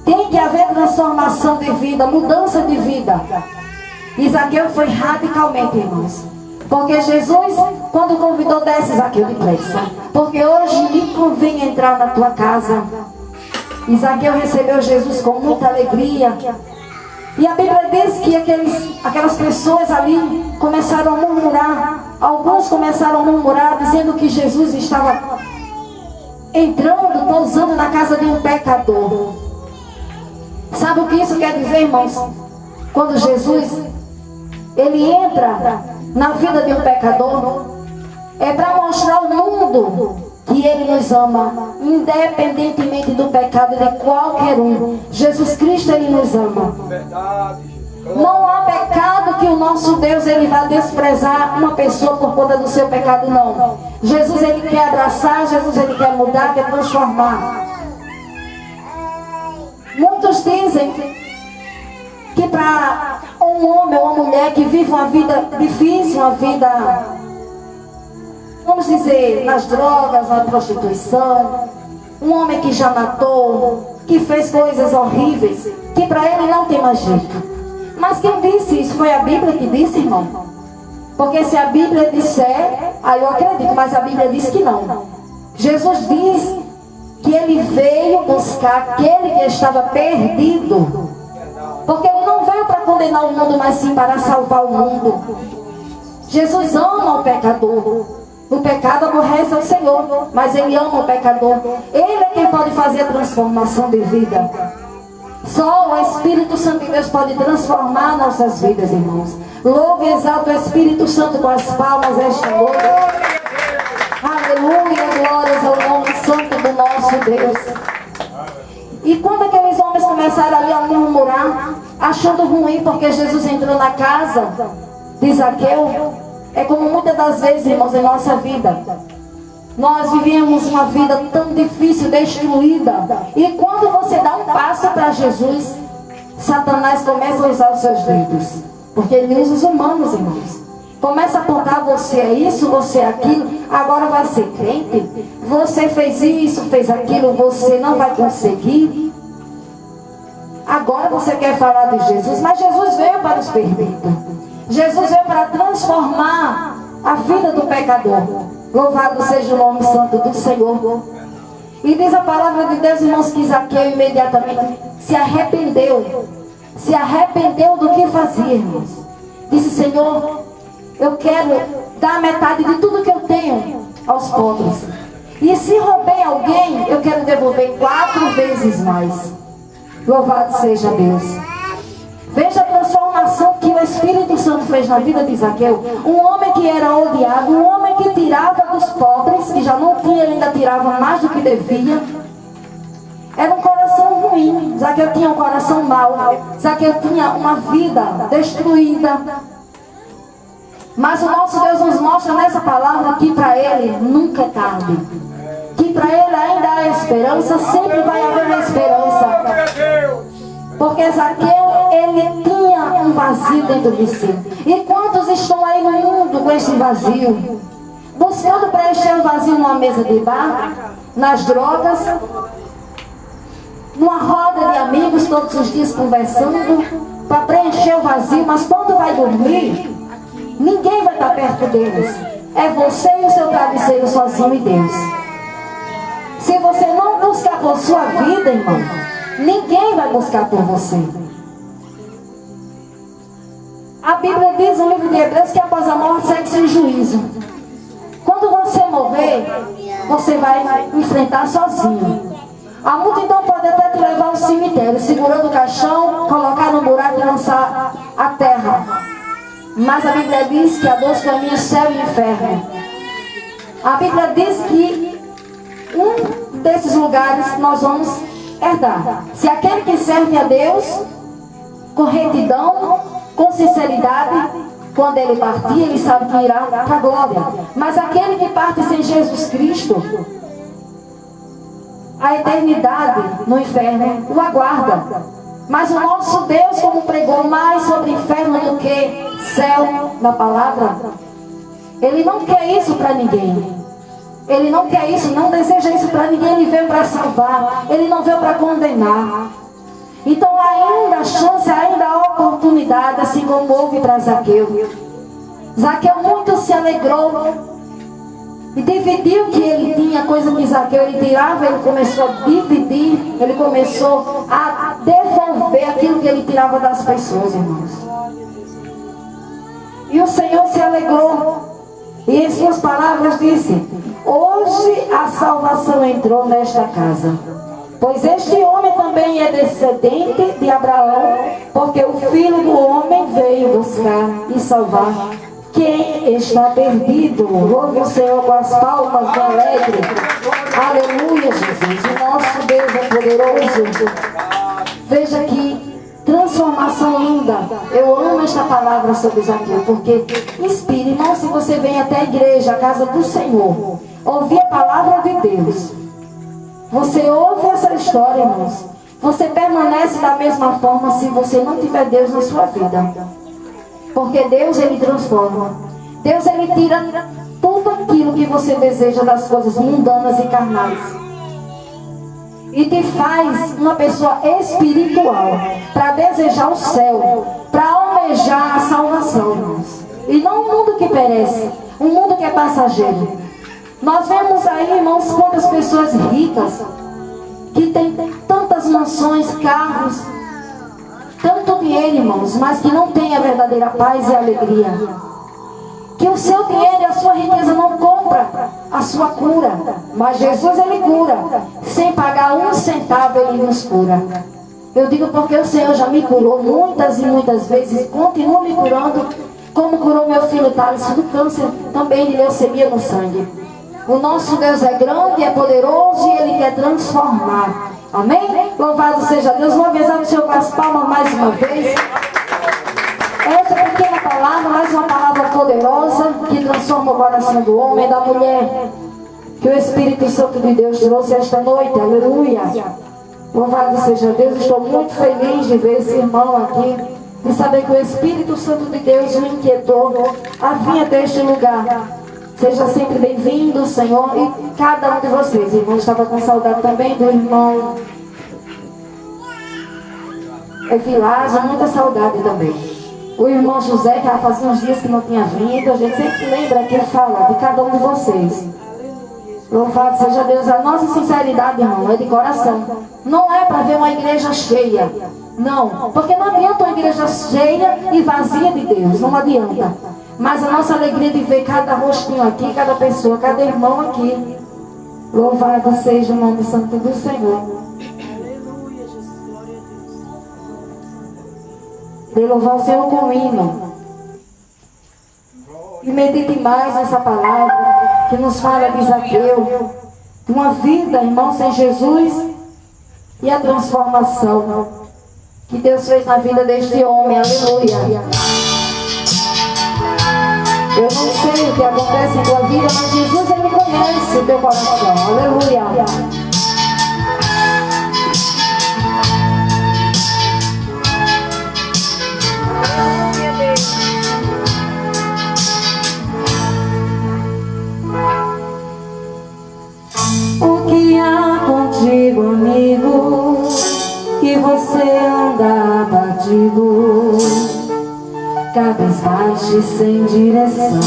Tem que haver transformação de vida, mudança de vida. E Zaqueu foi radicalmente, irmãos. Porque Jesus, quando convidou, desce, Zaqueu, depressa. Porque hoje me convém entrar na tua casa. E Zaqueu recebeu Jesus com muita alegria. E a Bíblia diz que aquelas pessoas ali começaram a murmurar. Alguns começaram a murmurar, dizendo que Jesus estava entrando, pousando na casa de um pecador. Sabe o que isso quer dizer, irmãos? Quando Jesus, ele entra na vida de um pecador, é para mostrar ao mundo que ele nos ama, independentemente do pecado de qualquer um. Jesus Cristo, ele nos ama. Verdade. Não há pecado que o nosso Deus, ele vai desprezar uma pessoa por conta do seu pecado, não. Jesus, ele quer abraçar, Jesus, ele quer mudar, quer transformar. Muitos dizem que para um homem ou uma mulher que vive uma vida difícil, uma vida, vamos dizer, nas drogas, na prostituição, um homem que já matou, que fez coisas horríveis, que para ele não tem mais jeito. Mas quem disse isso? Foi a Bíblia que disse, irmão? Porque se a Bíblia disser, aí eu acredito, mas a Bíblia diz que não. Jesus diz que ele veio buscar aquele que estava perdido. Porque ele não veio para condenar o mundo, mas sim para salvar o mundo. Jesus ama o pecador. O pecado aborrece ao Senhor, mas ele ama o pecador. Ele é quem pode fazer a transformação de vida. Só o Espírito Santo de Deus pode transformar nossas vidas, irmãos. Louve e exalta o Espírito Santo com as palmas esta noite. Aleluia, glórias ao nome santo do nosso Deus. E quando aqueles homens começaram ali a murmurar, achando ruim porque Jesus entrou na casa de Zaqueu, é como muitas das vezes, irmãos, em nossa vida. Nós vivíamos uma vida tão difícil, destruída. E quando você dá um passo para Jesus, Satanás começa a usar os seus dedos. Porque ele usa os humanos, irmãos. Começa a apontar, você é isso, você é aquilo, agora vai ser crente. Você fez isso, fez aquilo, você não vai conseguir. Agora você quer falar de Jesus, mas Jesus veio para os perdidos. Jesus veio para transformar a vida do pecador. Louvado seja o nome santo do Senhor. E diz a palavra de Deus, irmãos, que Zaqueu imediatamente se arrependeu. Se arrependeu do que fazia, irmãos. Disse, Senhor, eu quero dar metade de tudo que eu tenho aos pobres. E se roubei alguém, eu quero devolver 4 vezes mais. Louvado seja Deus. Veja a transformação que o Espírito Santo fez na vida de Zaqueu. Um homem que era odiado, um homem que tirava dos pobres, que já não tinha, ele ainda tirava mais do que devia. Era um coração ruim. Zaqueu tinha um coração mau. Zaqueu tinha uma vida destruída. Mas o nosso Deus nos mostra nessa palavra que para ele nunca é tarde. Que para ele ainda há esperança, sempre vai haver uma esperança. Porque Zaqueu, ele tinha um vazio dentro de si. E quantos estão aí no mundo com esse vazio? Buscando preencher o vazio numa mesa de bar, nas drogas. numa roda de amigos todos os dias conversando para preencher o vazio, mas quando vai dormir, ninguém vai estar perto deles. É você e o seu travesseiro sozinho e Deus. Se você não buscar por sua vida, irmão, ninguém vai buscar por você. A Bíblia diz no livro de Hebreus que após a morte segue-se o juízo. Quando você morrer, você vai enfrentar sozinho. A multidão pode até te levar ao cemitério, segurando o caixão, colocar no buraco e lançar a terra. Mas a Bíblia diz que há dois caminhos, céu e inferno. A Bíblia diz que um desses lugares nós vamos herdar. Se aquele que serve a Deus com retidão, com sinceridade, quando ele partir, ele sabe que irá para a glória. Mas aquele que parte sem Jesus Cristo, a eternidade no inferno o aguarda. Mas o nosso Deus, como pregou mais sobre inferno do que céu na palavra, Ele não quer isso para ninguém. Ele não quer isso, não deseja isso para ninguém. Ele veio para salvar, Ele não veio para condenar. Então ainda a chance, ainda a oportunidade, assim como houve para Zaqueu. Zaqueu muito se alegrou e dividiu o que ele tinha, coisa que Zaqueu ele tirava, ele começou a dividir, ele começou a devolver aquilo que ele tirava das pessoas, irmãos. E o Senhor se alegrou e em suas palavras disse: hoje a salvação entrou nesta casa, pois este homem também é descendente de Abraão, porque o Filho do Homem veio buscar e salvar quem está perdido. Louve o Senhor com as palmas do alegre. Aleluia, Jesus. O nosso Deus é poderoso. Veja que transformação linda. Eu amo esta palavra sobre Zaqueu, porque inspira, irmão, se você vem até a igreja, a casa do Senhor, ouvir a palavra de Deus, você ouve essa história, irmãos, você permanece da mesma forma se você não tiver Deus na sua vida. Porque Deus, Ele transforma. Deus, Ele tira tudo aquilo que você deseja das coisas mundanas e carnais. E te faz uma pessoa espiritual para desejar o céu, para almejar a salvação, irmãos. E não um mundo que perece, um mundo que é passageiro. Nós vemos aí, irmãos, quantas pessoas ricas que têm tantas mansões, carros, tanto dinheiro, irmãos, mas que não tem a verdadeira paz e alegria. Que o seu dinheiro e a sua riqueza não compra a sua cura. Mas Jesus, Ele cura. Sem pagar um centavo, Ele nos cura. Eu digo porque o Senhor já me curou muitas e muitas vezes. Continua me curando, como curou meu filho Thales do câncer, também de leucemia no sangue. O nosso Deus é grande, é poderoso e Ele quer transformar. Amém? Louvado seja Deus. Vamos avisar o Senhor com as palmas mais uma vez. Essa pequena palavra, mais uma palavra poderosa que transforma o coração do homem e da mulher, que o Espírito Santo de Deus trouxe esta noite. Aleluia. Louvado seja Deus. Estou muito feliz de ver esse irmão aqui, de saber que o Espírito Santo de Deus o inquietou a vir até este lugar. Seja sempre bem-vindo, Senhor, e cada um de vocês. O irmão estava com saudade também do irmão Evilásio, muita saudade também. O irmão José, que já fazia uns dias que não tinha vindo, a gente sempre lembra que fala de cada um de vocês. Louvado seja Deus. A nossa sinceridade, irmão, é de coração. Não é para ver uma igreja cheia. Não, porque não adianta uma igreja cheia e vazia de Deus. Não adianta. Mas a nossa alegria de ver cada rostinho aqui, cada pessoa, cada irmão aqui. Louvado seja o nome santo do Senhor. Aleluia, Jesus, glória a Deus. De louvar o Senhor com hino. E medite mais nessa palavra que nos fala de Zaqueu. Uma vida, irmão, sem Jesus e a transformação que Deus fez na vida deste homem. Aleluia. Eu não sei o que acontece em tua vida, mas Jesus, Ele conhece o teu coração. Aleluia. O que há contigo, amigo? cabisbaixo e sem direção.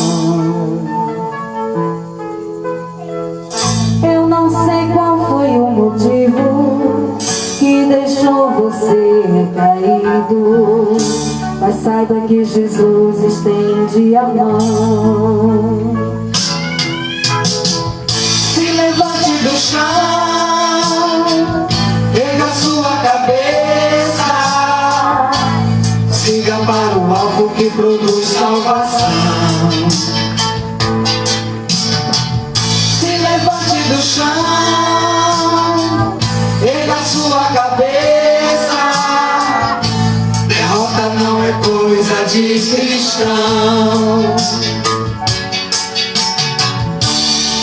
Eu não sei qual foi o motivo que deixou você recaído, mas saiba que Jesus estende a mão. Se levante do chão, erga sua cabeça, siga para o alvo que produz salvação. Se levante do chão, erga sua cabeça, derrota não é coisa de cristão.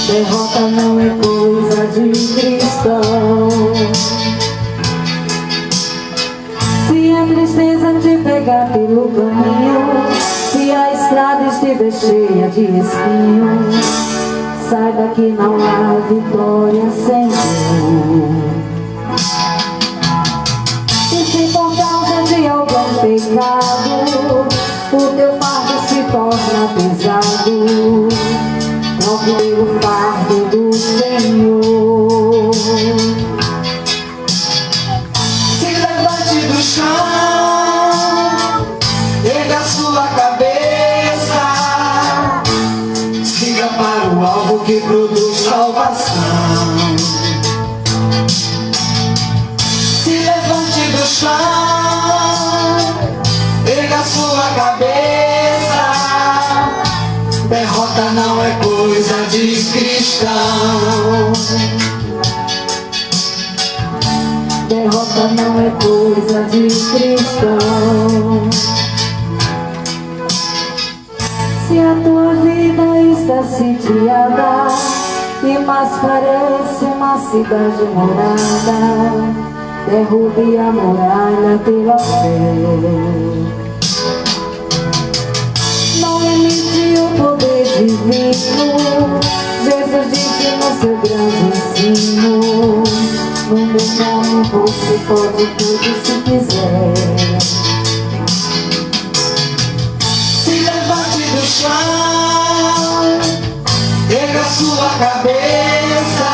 Derrota não é coisa de cristão. Se a tristeza te pegar pelo caminho, se a estrada estiver cheia de espinhos, saiba que não há vitória sem Deus. E se por causa de algum pecado o teu fardo se torna pesado, troque pelo fardo do Senhor. Se levante do chão, erga sua cabeça, siga para o alvo que produz salvação. Se levante do chão, erga sua cabeça, derrota não é coisa de cristão. Derrota não é coisa de cristão. Se a tua vida está sitiada e mais parece uma cidade morada, derrube a muralha pela fé. Não limite o poder divino, Jesus disse no seu grande ensino: no meu nome você pode tudo se quiser. Se levante do chão, erga sua cabeça,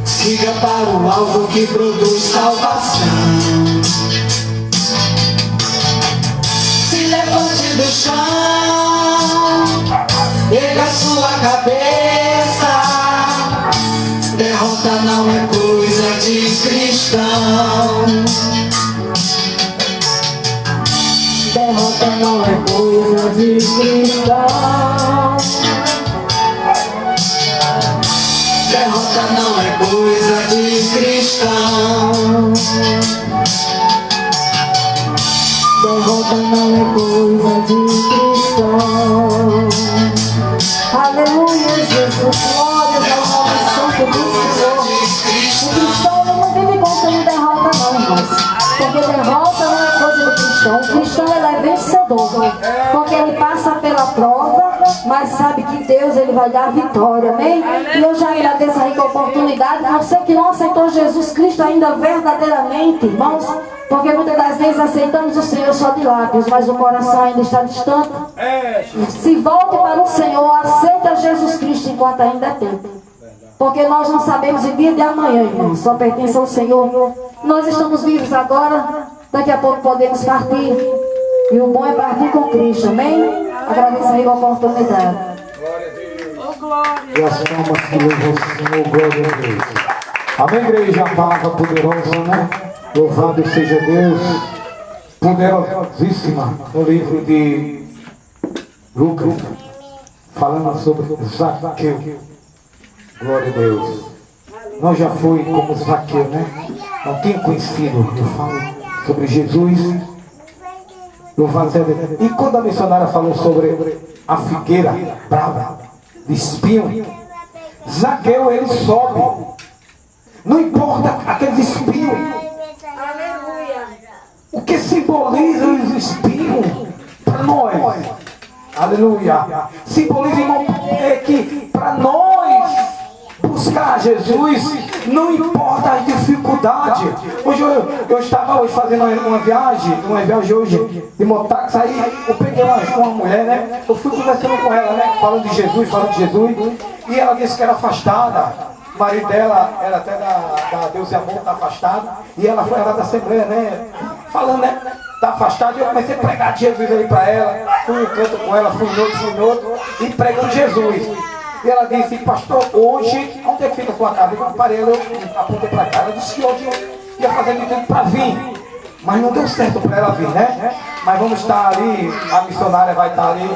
siga para o alvo que produz salvação. Se levante do chão, erga sua cabeça, derrota não é coisa de cristão. Derrota não é coisa de cristão. Derrota não é coisa de cristão. Derrota não é coisa de cristão. Aleluia, Jesus, glórias ao nome santo do Senhor. O cristão não vive contando derrota não, irmãos, porque derrota não é coisa do cristão. O cristão ele é vencedor, porque ele passa pela prova, mas sabe que Deus ele vai dar a vitória, amém? E eu já agradeço aí com a oportunidade. Você que não aceitou Jesus Cristo ainda verdadeiramente, irmãos, porque muitas das vezes aceitamos o Senhor só de lábios, mas o coração ainda está distante. Se volte para o Senhor, aceita Jesus Cristo enquanto ainda é tempo, porque nós não sabemos o dia de amanhã, irmãos, só pertence ao Senhor. Nós estamos vivos agora, daqui a pouco podemos partir, e o bom é partir com Cristo, amém? Agradeço aí a oportunidade. E as palmas que louvam o Senhor, glória a Deus. Amém, igreja, a palavra poderosa, né? Louvado seja Deus. Poderosíssima no livro de Lucas, falando sobre Zaqueu. Glória a Deus. Nós já foi como Zaqueu, né? Não tinha conhecido, eu falo sobre Jesus. Louvado seja Deus. E quando a missionária falou sobre a figueira brava, de espinho, Zaqueu ele sobe. Não importa aqueles espinhos. O que simboliza os espinhos para nós? Aleluia. Simboliza, irmão, é que para nós buscar Jesus, Não importa as dificuldades. Hoje eu estava hoje fazendo uma viagem hoje de mototáxi, aí eu peguei uma mulher, né? Eu fui conversando com ela, né? Falando de Jesus, e ela disse que era afastada. O marido dela era até da Deus e Amor, está afastado. E ela foi lá da Assembleia, né? Falando, né? Está afastado. E eu comecei a pregar de Jesus ali para ela. Fui um canto com ela, fui no outro. E pregando Jesus. E ela disse, pastor, hoje, onde é que fica a sua casa? Eu parei, eu apontei para cá. Ela disse que hoje eu ia fazer de tudo para vir. Mas não deu certo para ela vir, né? Mas vamos estar ali, a missionária vai estar ali,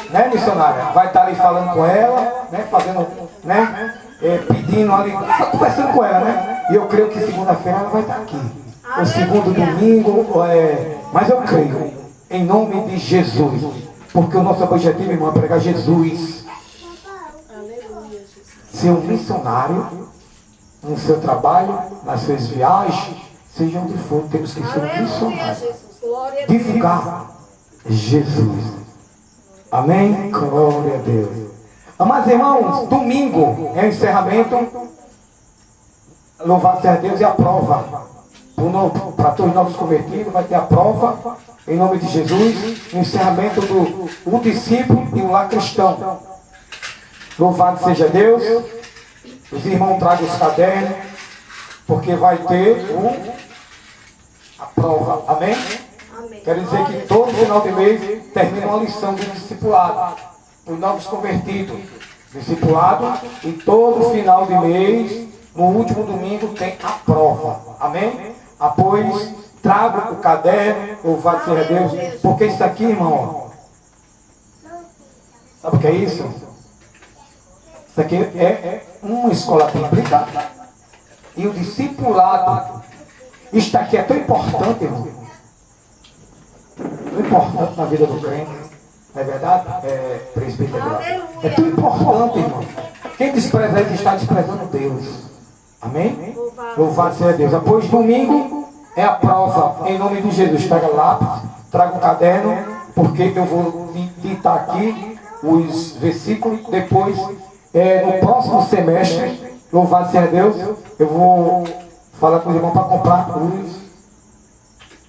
né, missionária? Vai estar ali falando com ela, né? Fazendo, né? Pedindo ali, conversando com ela, né? E eu creio que segunda-feira ela vai estar aqui. O segundo domingo, mas eu creio, em nome de Jesus. Porque o nosso objetivo, irmão, é pregar Jesus. Ser um missionário no seu trabalho, nas suas viagens, seja onde for, temos que ser um missionário. Divulgar Jesus. Amém? Glória a Deus. Amados irmãos, domingo é o encerramento. Louvado seja Deus, e a prova. Para todos os novos convertidos, vai ter a prova, em nome de Jesus, o encerramento do discípulo e o lar cristão. Louvado seja Deus. Os irmãos tragam os cadernos, porque vai ter a prova. Amém? Quero dizer que todo final de mês termina uma lição de discipulado. Os novos convertidos, discipulado, e todo final de mês, no último domingo, tem a prova. Amém? Após, trago o caderno, louvado seja Deus, porque isso aqui, irmão, sabe o que é isso? Isso aqui é uma escola bíblica, e o discipulado, isto aqui é tão importante, irmão, tão importante na vida do crente. Não é verdade? Presbítero. É tão importante, irmão. Quem despreza isso está desprezando Deus. Amém? Louvado seja Deus. Após domingo é a prova. Em nome de Jesus. Traga lápis, traga um caderno, porque eu vou ditar aqui os versículos. Depois, no próximo semestre, louvado seja Deus, eu vou falar com os irmãos para comprar os.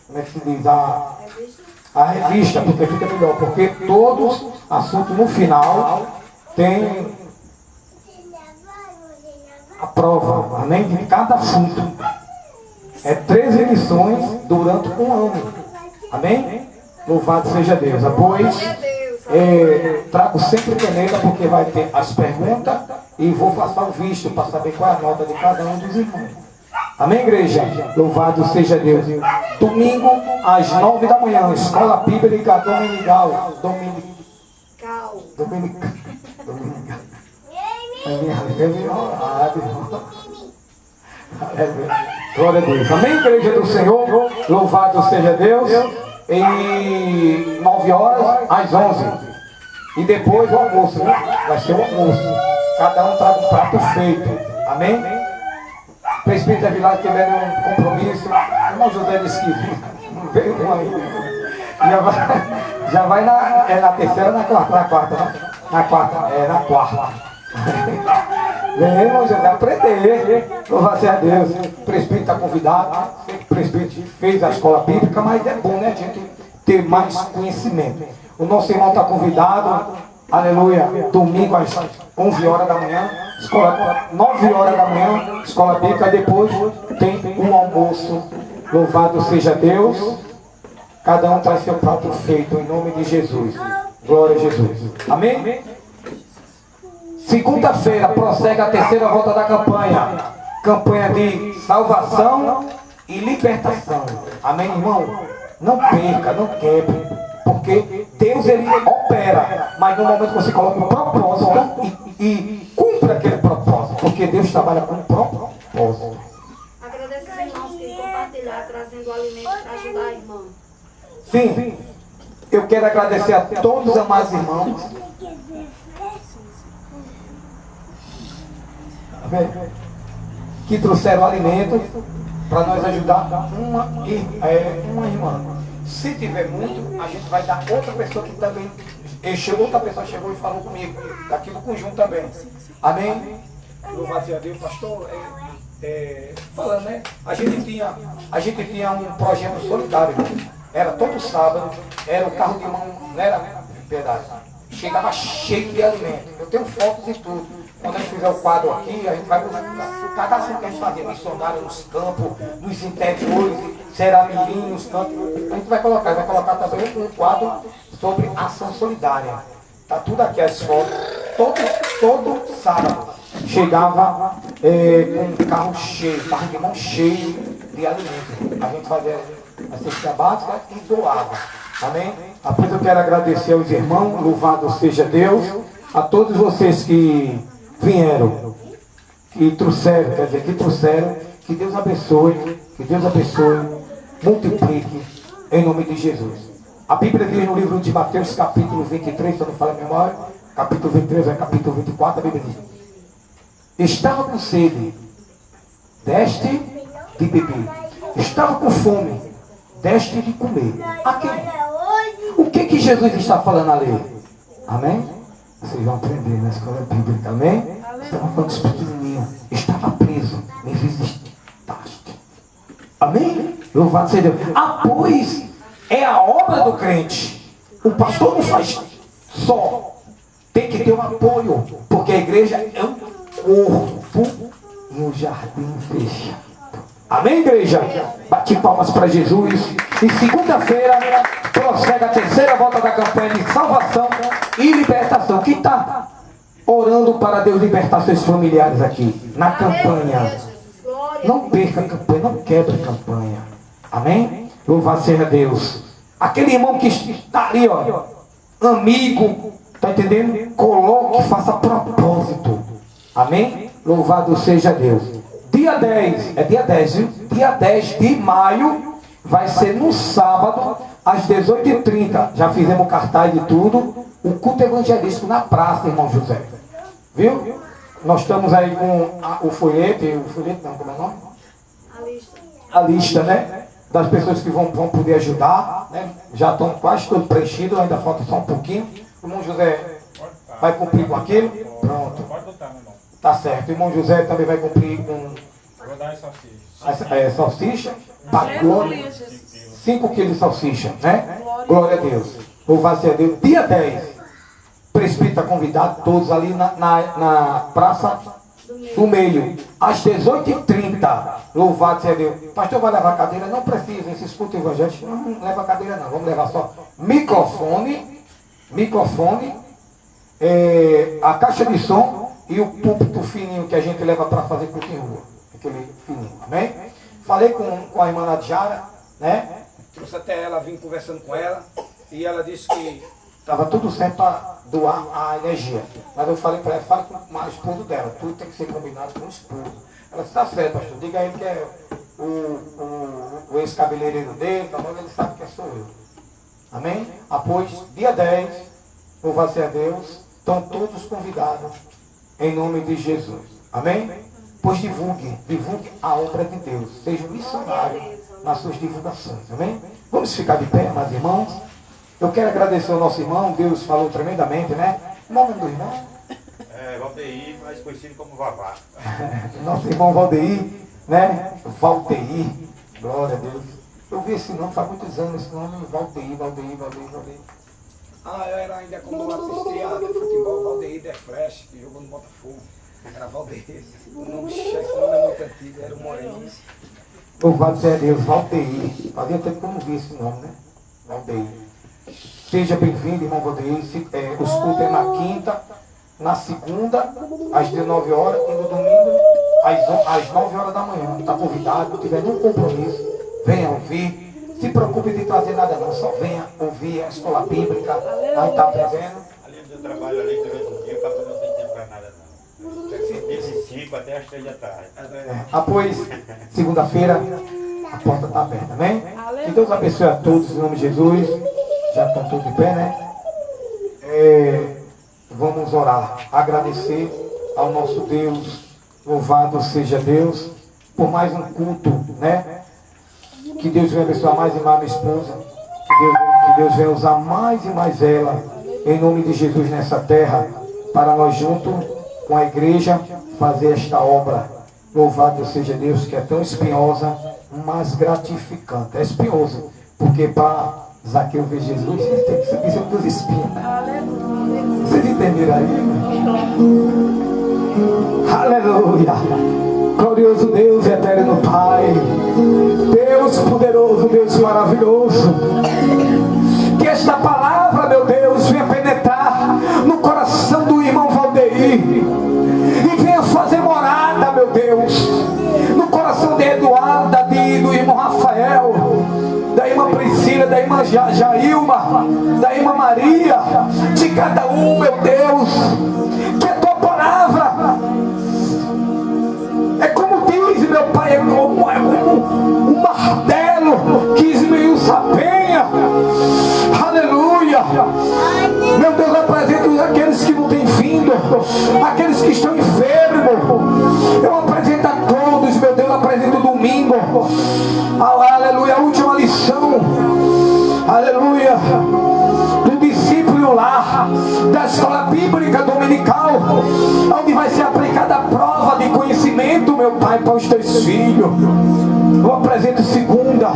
Como é que se diz? A revista, porque fica melhor, porque todos os assuntos no final tem a prova, amém? De cada assunto. É 13 lições durante um ano. Amém? Louvado seja Deus. Após, trago sempre caneta, porque vai ter as perguntas e vou passar o visto para saber qual é a nota de cada um dos irmãos. Amém, igreja? Louvado seja Deus. Domingo, às 9 da manhã, Escola Bíblica Dominical. Glória a Deus. Amém, igreja do Senhor? Louvado seja Deus. E 9 horas às 11. E depois o almoço, né? Vai ser o almoço. Cada um traga um prato feito. Amém? Presbítero Vilar tiver um compromisso. O irmão José disse que não veio com aí. Já vai na terceira ou na quarta? Na quarta. Vem, irmão José, aprender. Louvado seja Deus. O presbítero está convidado. O presbítero fez a escola bíblica, mas é bom, né, a gente ter mais conhecimento. O nosso irmão está convidado. Aleluia. Domingo às 11 horas da manhã. 9 horas da manhã, escola bíblica, depois tem um almoço. Louvado seja Deus. Cada um traz seu prato feito em nome de Jesus. Glória a Jesus. Amém? Segunda-feira prossegue a terceira volta da campanha. Campanha de salvação e libertação. Amém, irmão? Não perca, não quebre. Porque Deus, ele opera. Mas no momento que você coloca um propósito e cumpre aquele propósito. Porque Deus trabalha com um propósito. Agradeço aos irmãos que compartilharam, trazendo o alimento para ajudar a irmã. Sim, eu quero agradecer a todos os amados irmãos. Que trouxeram alimento para nós ajudar uma irmã. Se tiver muito, a gente vai dar outra pessoa que também. Outra pessoa chegou e falou comigo, daqui do conjunto também. Amém? Louvado seja Deus, pastor. falando, né? A gente tinha um projeto solidário. Era todo sábado, era o carro de mão, não era verdade. Chegava cheio de alimento. Eu tenho fotos e tudo. Quando a gente fizer o quadro aqui, a gente vai cada ação que a gente fazia, missionário nos campos, nos interiores, Ceramirim, nos campos. A gente vai colocar também um quadro sobre ação solidária. Tá tudo aqui as fotos. Todo sábado chegava com um carro de mão cheio de alimento. A gente fazia a cesta básica e doava. Amém? Depois eu quero agradecer aos irmãos, louvado seja Deus, a todos vocês que vieram, que trouxeram, que Deus abençoe, multiplique, em nome de Jesus. A Bíblia diz no livro de Mateus, capítulo 23, se eu não falo a memória, capítulo 23 é capítulo 24, a Bíblia diz: estava com sede, deste de beber, estava com fome, deste de comer. A quem? O que Jesus está falando ali? Amém? Vocês vão aprender na escola bíblica, amém? Estava falando dos pequenininhos, estava preso, me visitaste. Amém? Louvado seja Deus. Pois é a obra do crente. O pastor não faz só. Tem que ter um apoio, porque a igreja é um corpo e um jardim fechado. Amém, igreja? Bate palmas para Jesus. E segunda-feira prossegue a terceira volta da campanha de salvação e libertação. Quem está orando para Deus libertar seus familiares aqui na campanha? Não perca a campanha, não quebre a campanha. Amém? Louvado seja Deus. Aquele irmão que está ali, ó, amigo, está entendendo? Coloque, faça propósito. Amém? Louvado seja Deus. Dia 10, dia 10, viu? Dia 10 de maio, vai ser no sábado, às 18h30. Já fizemos cartaz de tudo. O culto evangelístico na praça, irmão José. Viu? Nós estamos aí com o folheto não, como é o nome? A lista, né? Das pessoas que vão poder ajudar, né? Já estão quase todos preenchidos, ainda falta só um pouquinho. O irmão José vai cumprir com aquilo? Pronto. Tá certo. O irmão José também vai cumprir com salsicha. Glória. 5 quilos de salsicha, né? Glória a Deus. Louvado seja Deus. Dia 10. Presbítero convidado, todos ali na Praça do Meio. Às 18h30. Louvado seja Deus. Pastor, vai levar cadeira? Não precisa. Esses cultos evangélicos não leva cadeira não. Vamos levar só microfone, a caixa de som e o púlpito fininho que a gente leva para fazer culto em rua. Aquele fininho, amém? Falei com a irmã Nadjara, né? Trouxe até ela, vim conversando com ela e ela disse que estava tudo certo para doar a energia. Mas eu falei para ela, fala com o esposo dela, tudo tem que ser combinado com o esposo. Ela disse, está certo, pastor, diga a ele que é o ex-cabeleireiro dele, tá bom? Ele sabe que sou eu. Amém? Após dia 10, louvado seja Deus, estão todos convidados em nome de Jesus. Amém? Pois divulgue a obra de Deus. Seja um missionário nas suas divulgações. Amém? Vamos ficar de pé, meus irmãos. Eu quero agradecer ao nosso irmão. Deus falou tremendamente, né? O nome do irmão? Valdeir, mais conhecido como Vavá. Nosso irmão Valdeir, né? Valdeir. Glória a Deus. Eu vi esse nome faz muitos anos, esse nome Valdeir. Eu era ainda como assistente de futebol, Valdeir de Flash, que jogou no Botafogo. Era Valdeir. O nome é muito antigo, era o Moreninho. Louvado seja Deus, Valdeir. Fazia tempo que eu não vi esse nome, né? Valdeir. Seja bem-vindo, irmão Valdeir. Os cultos é na quinta, na segunda, às 19 horas, e no domingo, às 9 horas da manhã. Está convidado, se tiver nenhum compromisso, venha ouvir. Se preocupe de trazer nada não, só venha ouvir a escola bíblica, aí está aprendendo. Ali onde eu trabalho ali durante o dia, o papai não tem tempo para nada não. Desde 5 até as 3 da tarde. Após segunda-feira, a porta está aberta, amém? Que Deus abençoe a todos em nome de Jesus. Já estão todos de pé, né? Vamos orar, agradecer ao nosso Deus, louvado seja Deus, por mais um culto, né? Que Deus venha abençoar mais e mais minha esposa. Que Deus venha usar mais e mais ela, em nome de Jesus, nessa terra, para nós juntos com a igreja fazer esta obra. Louvado seja Deus, que é tão espinhosa, mas gratificante. É espinhoso, porque para Zaqueu ver Jesus, ele tem que subir sobre os espinhos. Vocês entenderam aí? Aleluia! Glorioso Deus, eterno Pai, Deus poderoso, Deus maravilhoso, que esta palavra, meu Deus, venha penetrar no coração do irmão Valdeir e venha fazer morada, meu Deus, no coração de Eduardo, do irmão Rafael, da irmã Priscila, da irmã Jailma, da irmã Maria, de cada um, meu Deus, que a tua palavra é como diz, meu Pai, é como um martelo que esmiuça a penha. Aleluia. Meu Deus, eu apresento aqueles que não têm vindo, aqueles que estão enfermos. Eu apresento a todos, meu Deus, eu apresento domingo. Aleluia, a última lição. Aleluia. Do discípulo lá, da escola bíblica dominical, onde vai ser aplicada a prova de conhecimento, meu Pai, para os teus filhos. Eu apresento segunda,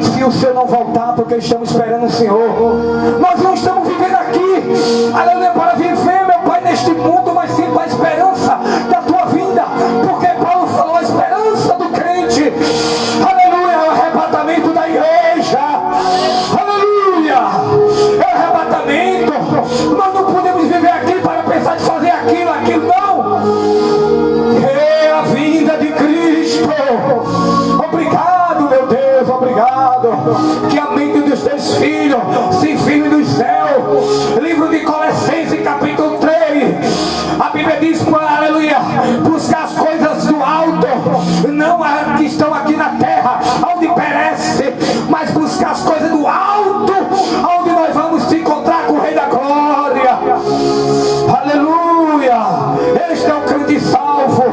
se o Senhor não voltar, porque estamos esperando o Senhor. Nós não estamos vivendo aqui, aleluia, para viver, meu Pai, neste mundo, mas sim para a esperança da tua vinda, porque Paulo falou a esperança do crente. Aleluia, é o arrebatamento da igreja. Aleluia, é o arrebatamento. Nós não podemos viver aqui para pensar de fazer aquilo não. É a vinda de Cristo. Obrigado, meu Deus, obrigado. Que a mente dos teus filhos se firme no céu. Livro de Colossenses, capítulo 3. A Bíblia diz, aleluia, buscar as coisas do alto, não as que estão aqui na terra, onde perece, mas buscar as coisas do alto, onde nós vamos se encontrar com o Rei da Glória. Aleluia. Este é o crente salvo.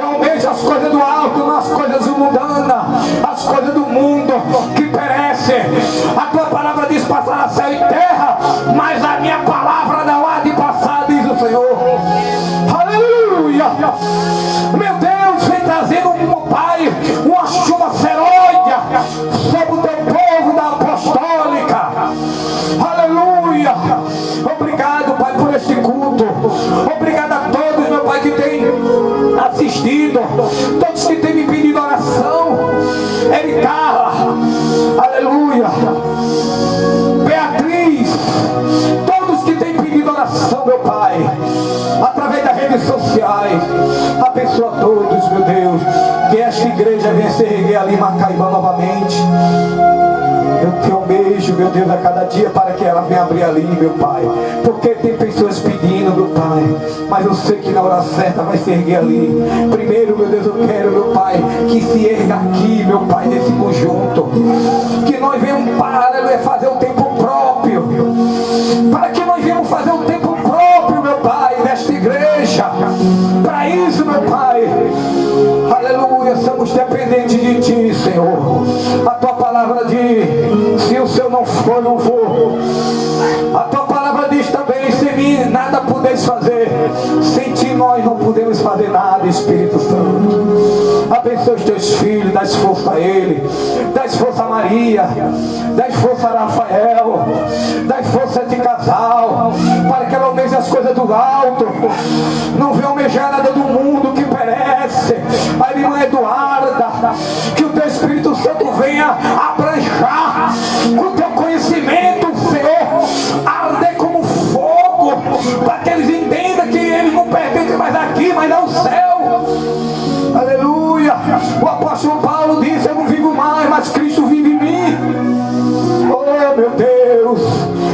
Eu almejo as coisas do alto, não as coisas mundanas, as coisas do mundo que perecem. A tua palavra diz passar a céu e terra, mas a minha palavra não há de passar, diz o Senhor. Aleluia. Meu Deus, vem trazendo, meu Pai, uma chuva seródia sobre o teu povo da apostólica. Aleluia. Obrigado, Pai, por este culto. Obrigado a todos, meu Pai, que tem assistido, todos que têm me pedido oração. Ericala, aleluia. Beatriz, todos que têm pedido oração, meu Pai, através das redes sociais. Abençoa todos, meu Deus, que esta igreja venha se erguer ali em Macaíba novamente. Eu te almejo, meu Deus, a cada dia para que ela venha abrir ali, meu Pai, porque tem pessoas pedindo, meu Pai, mas eu sei que na hora certa vai se erguer ali. Primeiro, meu Deus, eu quero, meu Pai, que se erga aqui, meu Pai, nesse conjunto, que nós venhamos para fazer o tempo próprio, para que nós venhamos fazer o tempo próprio, meu Pai, nesta igreja. Para isso, meu Pai, aleluia, somos dependentes de Ti, Senhor. A Tua palavra diz, se o Senhor não for, não vou. A Tua palavra diz também, sem mim nada podeis fazer, sem Ti nós não podemos fazer nada, Espírito Santo. Abençoa os Teus filhos, dá força a ele, dá força a Maria, dá força a Rafael, dá força a esse casal, para que ela almeje as coisas do alto, não venha almejar nada do mundo que perece. A irmã Eduarda, que o Teu Espírito Santo venha abranchar com o Teu conhecimento, Senhor, arder como fogo, para que eles entendam que eles não pertencem mais aqui, mas ao céu. Aleluia. O apóstolo Paulo disse, eu não vivo mais, mas Cristo vive em mim. Oh, meu Deus,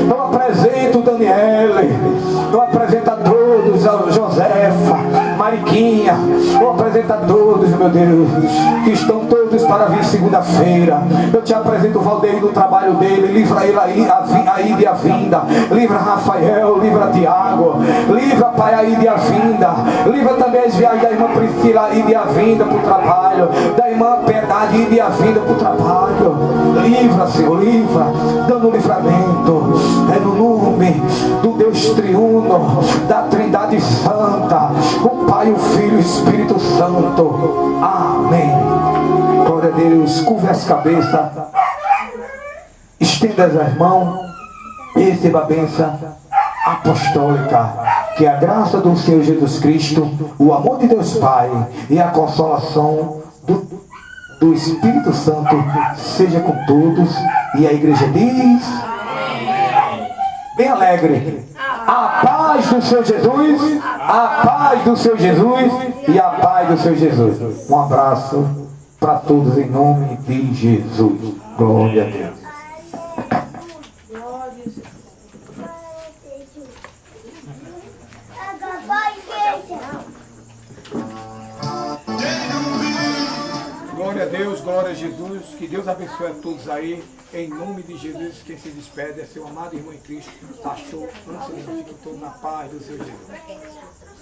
eu apresento Daniele, eu apresento a todos, a Josefa, Mariquinha, eu apresento a todos, meu Deus, que estão todos para vir segunda-feira. Eu te apresento o Valdeir no trabalho dele, livra ele a ida e a vinda, livra Rafael, livra Tiago, livra, Pai, a ida e a vinda, livra também as viagens da irmã Priscila, a ida e a vinda para o trabalho, da irmã Piedade, a ida e a vinda para o trabalho. Livra, Senhor, livra, dando livramento, é no nome do Deus Deus triuno, da Trindade Santa, o Pai, o Filho e o Espírito Santo. Amém. Glória a Deus. Curva as cabeças, estenda as mãos e receba a bênção apostólica. Que a graça do Senhor Jesus Cristo, o amor de Deus Pai e a consolação do Espírito Santo seja com todos. E a igreja diz, bem alegre, a paz do Senhor Jesus, a paz do Senhor Jesus e a paz do Senhor Jesus. Um abraço para todos em nome de Jesus. Glória a Deus. Glória a Deus, glória a Jesus. Que Deus abençoe a todos aí. Em nome de Jesus, quem se despede é seu amado irmão em Cristo, pastor Anselmo. Fiquem todos na paz do Senhor Jesus.